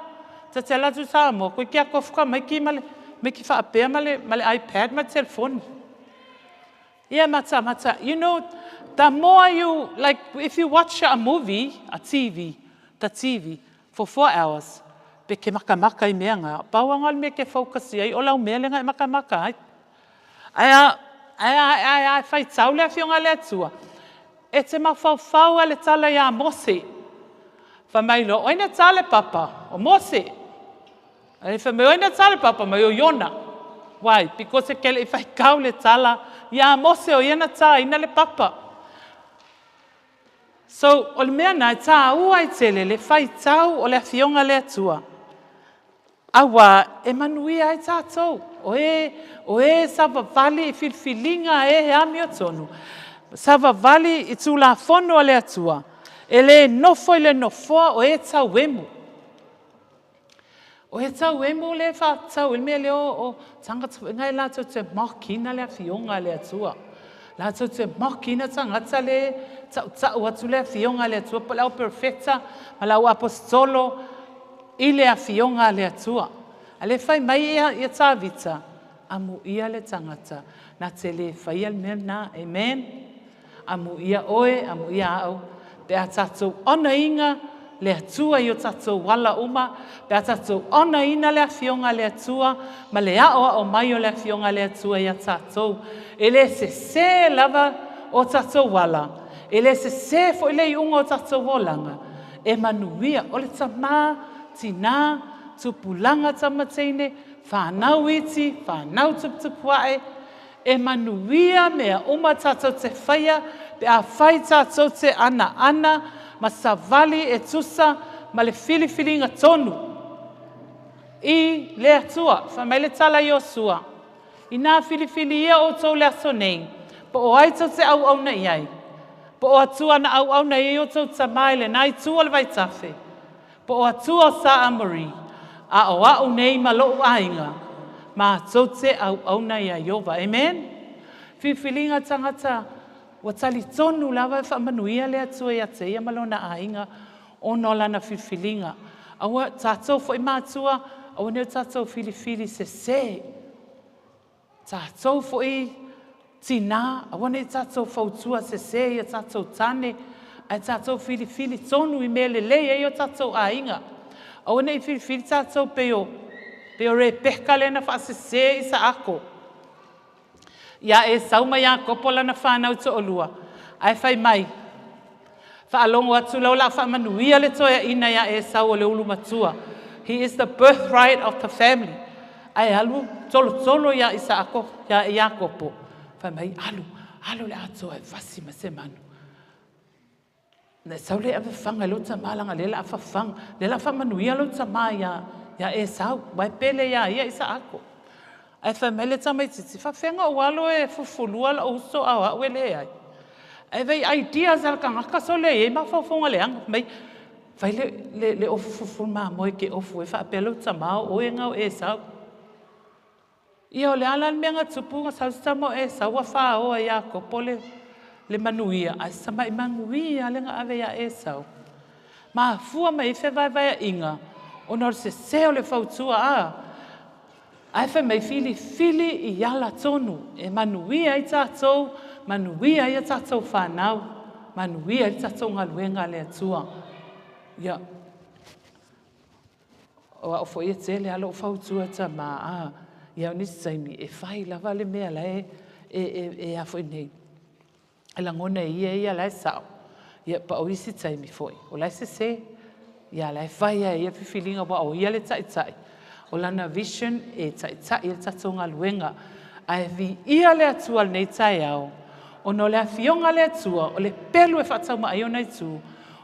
ta te latu Samoa, koe kia kofuka maiki male, maiki whaapea male iPad ma telefoni. Yeah, mata. You know, the more you, like, if you watch a movie, the TV, for 4 hours, pe ke maka I mea ngā, pauangal me ke focus iai, o lau mea le ngai maka ai. Ai, whai tau lea fionga lea tua. E te mawhau ale tala ia Mose. Whamailo, oina tale papa, o Mose. E whamai oina tale papa, mai o Yona. Why? Because e kele I whai kau le tala, ia Mose o iana tā ina le papa. So, o le mea nai tā ua I tele le whai tau o le fionga le atua. Awa, e manuia ai tātou. O e sava vali I filfilinga e he ami o tonu. Sava vali I tū la fono o le atua. E le nofo I le nofoa o e tau wemu. O e tau emu le whātau, il mea leo o tangata ngai lātou te makina le fionga le atua. La tau te makina tangata le, tau atu le fionga le atua, pa lau perfecta, ma lau apostolo, i le fionga le atua. A le fai mai ia tāvita, amu ia le tangata, na te le fai al mena, amen. Amu ia oe, amu ia au, pe a tatou ona inga, le atua i o tatou wala uma, pe a tatou ona ina le fionga le atua, ma le o mai o le fionga le atua i a tatou. Ele se lava o tatou wala. Ele se fo ile unga o tatou wolanga. E manuia, o le tamā, tina, tupulanga tamateine, whanau iti, whanau tuptupuae, e manuia mea uma tatou te whaia, pe a whai tatou te ana, ma savali e tusa, ma le fili tonu. I le atua, whamai le tala i o sua. I nā fili ia o tau le aso nei, po o ai tau te au na iai. Po o atua na au na iai o tau tamai le nai tua le vai tafe. Po o atua o sa amari, a o au nei ma lo ainga, ma tau te au na iai ova. Amen? Fifilinga tangata, wa tali tonu lava e whamanuia le atua ia te ia malona ainga, o no lana fifilinga. Awa tātou fo i mātua, awa neo tātou fili se. Tātou fo i tina, awa neo tātou fautua se ia tātou tane, ai tātou fili tonu i mele lei e o tātou ainga. Awa neo fili tātou peo re peka lena wha se i sa ako. Ia e sauma ia kopola na whanau to olua. Ai whai mai. Whaalongo atu lau la whamanuia le toia ina ia e sau o le ulu matua. He is the birthright of the family. Ai alu tolo ia isa ako, ia kopo. Whai mai alu le ato e vasi ma se manu. Ne sau le ave whanga lo tamalanga le la whawhang. Le la whamanuia lo tamaya ia e sau. Wai pele ia isa ako. Ai whai mai le tamai titi. Whawhenga o alo e fufulua la uso awa ue le ai. Ai vei ideas al kangaka so le e ma whawhonga le anga. Mai vai le ofu fuful maa moe ke ofu e whaapelo tamao o e ngau e sau. Ia o le alan meanga tupu nga sau stamo e sau a wha o a ia kopo le manuia. Ai sama i manuia le nga ave ia e sau. Ma fua mai fe vai a inga. O nor se o le fautua a. Ai whai mai fili i ala tonu. E manuia i tātou. Manuia i tātou whanau. Manuia i tātou ngaluenga le atua. Ia. O a ofo ia te le alo o fautua ta maa. Ia o nisi taimi e whai lava le mea la e a foi nei. E la ngona ia la e sao. Ia pa o isi taimi foi. O la se. Ia la e whai ia fifilinga wa o ia le tai. O lana vision e tai le tātou ngaluenga. A e vi ia le atua nei tai au. O no le afionga le atua, o le pelu e whaatau mai o nei tū.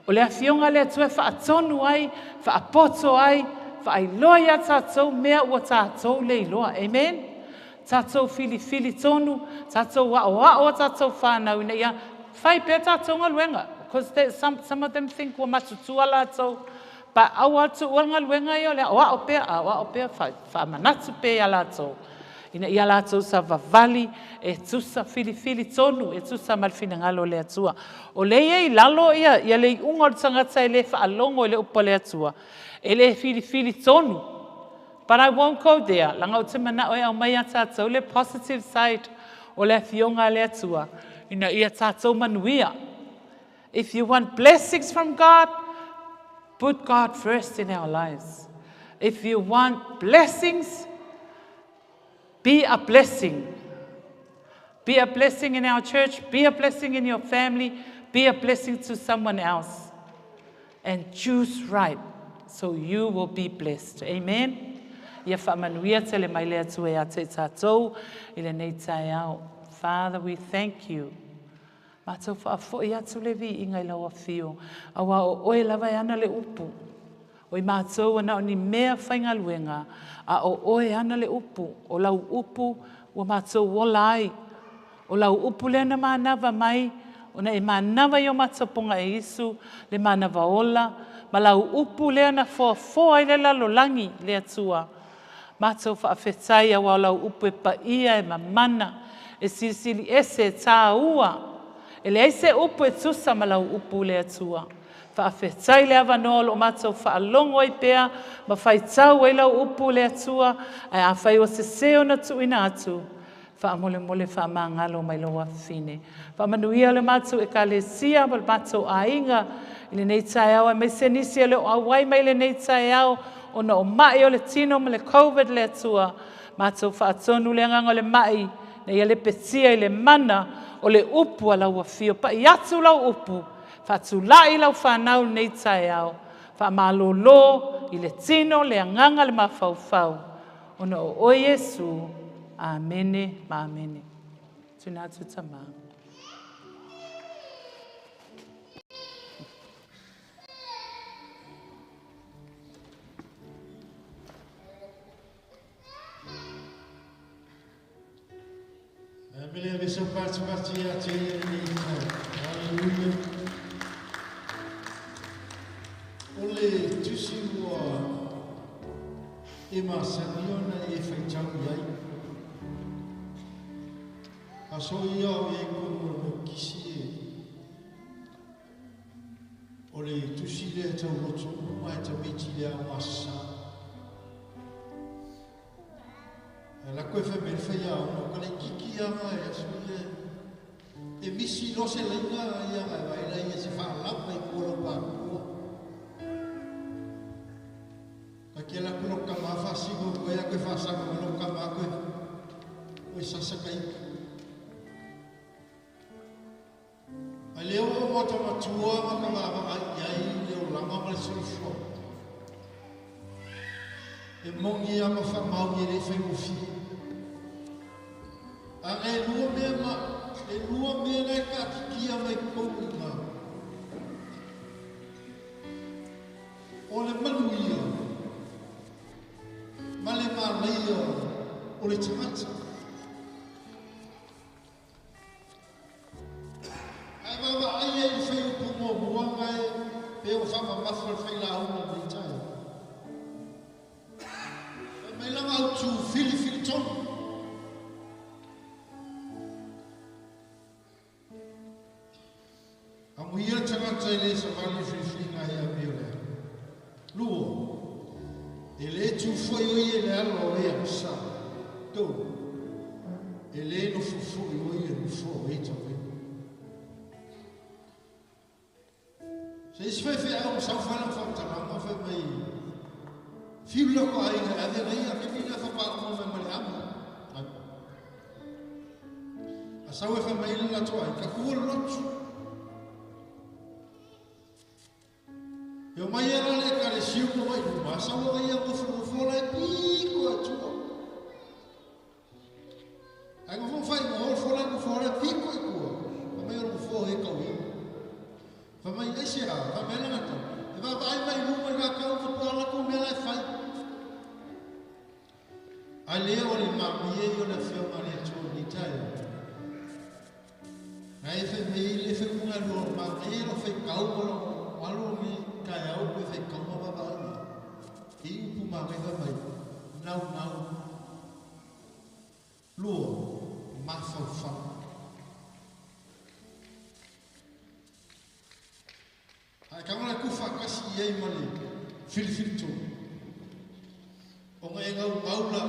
O le afionga le atua e whaatonu ai, whaapoto ai, whaailoa ia tātou mea ua tātou le iloa. Amen? Tātou fili tonu, tātou wao tātou whanau ina ia. Whai pēr tātou ngaluenga. Because some of them think ua matutua la tātou. Pa au atu ua ngaluenga i o le wao pēr whaamanatu pēr la tātou. Ina ia lātou sa vavali e tusa fili tonu, e tusa malfina ngalo le atua. O le ei lalo ia le unga o tangata e le whaalongo e le upa le atua. E le fili tonu. But I won't go there. Langa o te mana oe au mai a tātou le positive side o le fionga le atua. Ina ia tātou manuia. If you want blessings from God, put God first in our lives. If you want blessings, be a blessing. Be a blessing in our church. Be a blessing in your family. Be a blessing to someone else. And choose right so you will be blessed. Amen. Ia whamanuia te le mai lea tue a te tātou i le nei tai au. Father, we thank you. Mātou whaafoi atu le vi ingai laua fio. Awa o oe lava ana le upu. O i mātou ana o ni mea whainga luenga. A o oe ana le upu. O lau upu ua mātou wolai. O lau upu le na mānawa mai. O na e mānawa i o mataponga e Isu. Le mānawa ola. Ma lau upu le na foa i le lalolangi le atua. Mātou whaafetai a wau lau upu e pa ia e mamana. e silisili ese tā ua. E le eise upu e tusa malau upu le atua. Whaafetai le avanoa lo mātou whaalongo i pēa, ma whaitau e lau upu le atua, ai a whai o se seo na tuina atu. Whaamole mole whaamangalo mai loa whine. Whaamanuia le mātou e ka le sia, ma le mātou a inga, i le nei tae au, mai se nisi le o awai mai le nei tae au, o na o mai o le tino ma le COVID le atua, mātou whaatonu le anganga le mai, na ia le petia i le mana, o le upu a lau a fio, pa i atu lau upu, whaatu lai lau whanau nei tae au, whaamalolo i le tino le anganga le mawhauwhau, o na o Yesu, amene, ma amene. Tuna atu tamā. Mele ave so parti a te Hallelujah. Ole tusi ua e masaniona e whaitau iai. Aso ia o e kono no kisi e. Ole tusi le tau roto mai ta miti le a wasa. La koe whamere whaia o kale kiki anga e asuile e misi lo se lenga ia mai waila ia se whaalapa i kua pākua. Ka kia la kuro ka mawha sigo koe a koe whaasaka mano ka maa koe sasaka ika. A leo o mata matua ma ka mawa ai leo lama ma le sulfo. E mongi ama whamau i le whaimofi. A e lua mea nai ka kikia mai koumi ngā. O le manuia, ma le māleia o le tamata. Ai wawa ai e whai upu mō muanga e pe o whama mawhal whai la una nei tai. Mai langa au tū fili tonu. Amuia tangata i le sa vali whiwhinga hea meo lea. Luo, e le tu foi oi e le alo e amsa. Tau, e le no fufui oi e nufo e tawe. Se isi whewhi au sau whalang whatarama whai mai. Whiu loko ainga ade rei a kemina whapako mai mare ama. A sau e whai mai lana toa i ka kua lotu. Yo mai era le kare siu no mai ma sa mo ia mo fu la pico atu. Ai mo fai mo fu la pico e ko. Ma mai o fu e ka wi. Fa mai e sia, fa mai la ngata. E va vai mai mo na ka o po la ko me la fai. Ale o le ma mi e o la fio ma le tu ni tai. Ai fe me le fe mo na lo ma e lo fe ka o lo alo ni kai au pe fe kama baba i upu mawega mai nau luo mawhawha ai kamana kufa kasi iei mali whiriwhirito o ngai ngau maula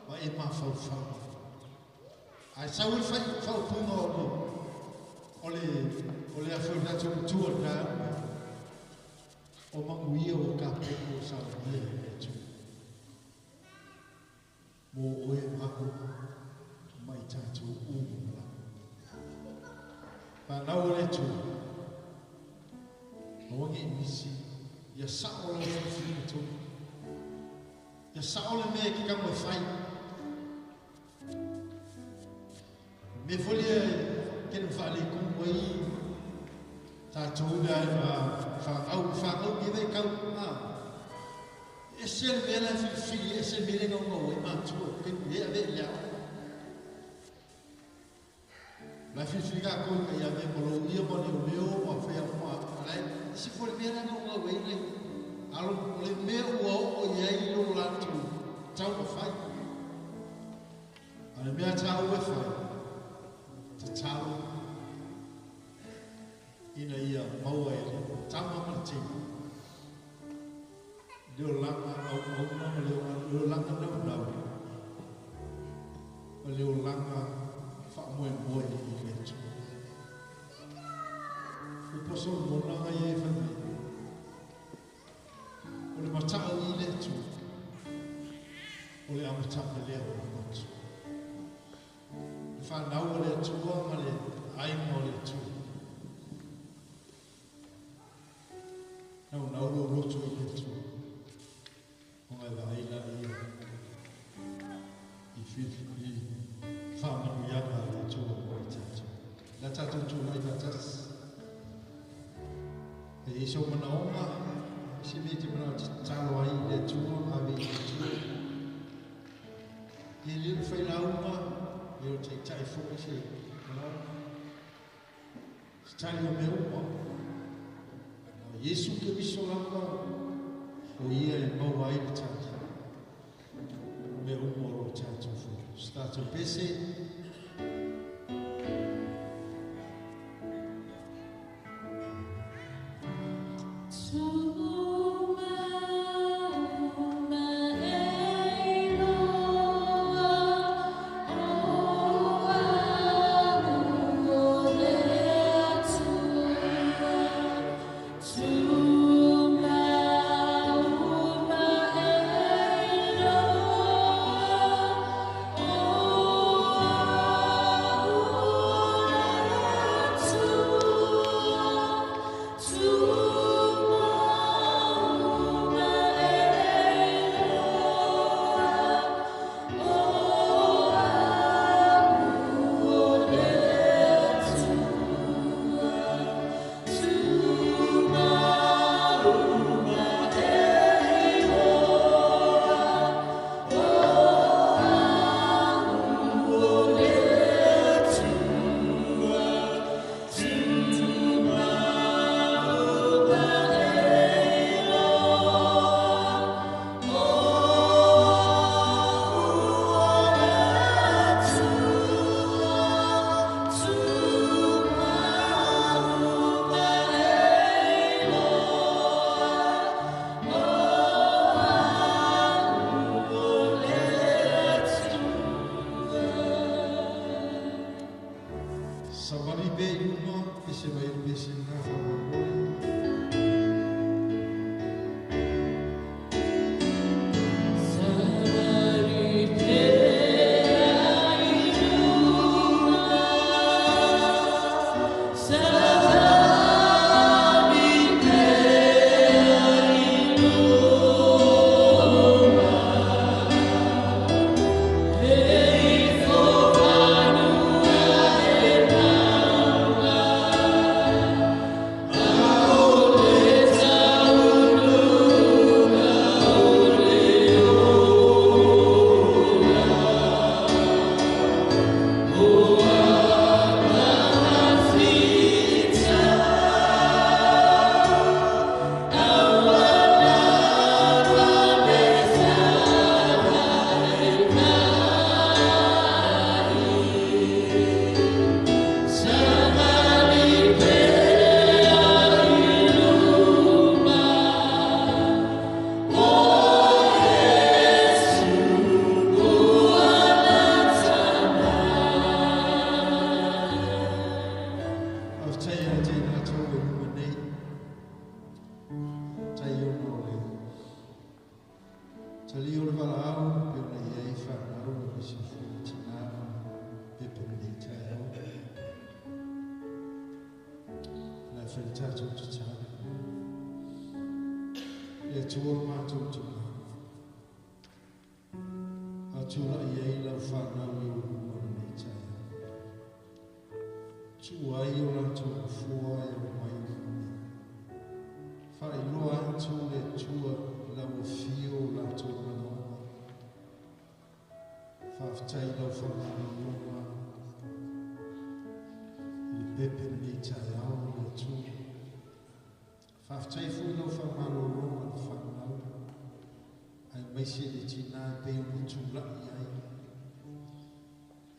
ma e mawhawha ai sau e whaupunga ole a whai tua na o manguia o ka peko sa ia e tu. Mo oe mako mai tātou umula. Pānau le tu. Oangi misi. Ia sao le whiwhiri tu. Ia sao le mea ki kama whai. Me folia kena whale kumwai tātou ngai whakau ki vei kau ngā. E se le mea la whiwhiri, e se mele ngau ngau e mātua, ke mea vei lea. La whiwhiri ka koe ka ia me molo ia mani o leo, ma whea mua, alai, si fo le mea la ngau ngau e nei. Alo le mea ua o iei lo latu, tau ma whai. Ale mea tau e whai. ina ia maua e tama mati. Leo langa au nama leo langa nau. Leo langa whamoe moe i le tu. O poso mona ngai e whanai. O le matao i le tu. O le amataka leo o motu. Whanau o le tua ma le aima o le tu. Nau lo roto i le tu. O ngai wa aila ia. I whiwhi i whanau iana le tua o i tatu. La tatu tu mai vatas. E iso mana onga. Si me te mana talo ai le tua awe i le tua. I liru whai lauma. Io te tai fuori se stai o meu mo Yesu che vi sono o ia e mau ai tanto meu mo tanto fu stato pese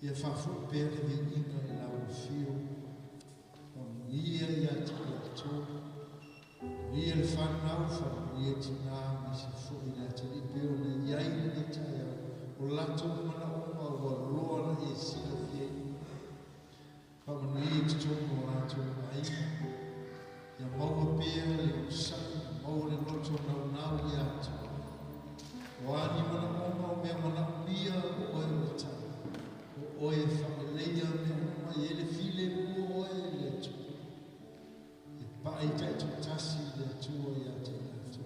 ia fa fu per vi inga la fio o ia ia le whanau whanau tina mi se fui na te li peo na iai le taia o lato mana oma wa loa e sila fie whamanui te tono lato mai ia maua pia le usai maua le loto nau nau i atu o ani mana oma o mea mana pia o oe mata o oe whameleia mea oma i ele file mua oe le tu Pai tai tu tasi le tua ia te atu.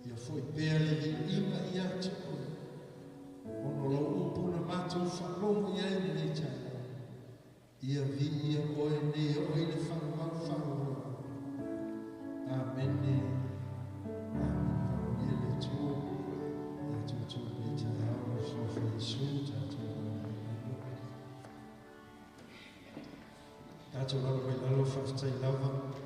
Ia foi pea le ima ia te koe. Ono lau upu na mātou whanongo ia i nei tai. Ia vi ia oe nei oe le whanau whanau. Amen ne. Amen. Ia le tua. Ia tu tu nei tai au so Jesu tatu. Tatu lalo mai lalo whaftai lava.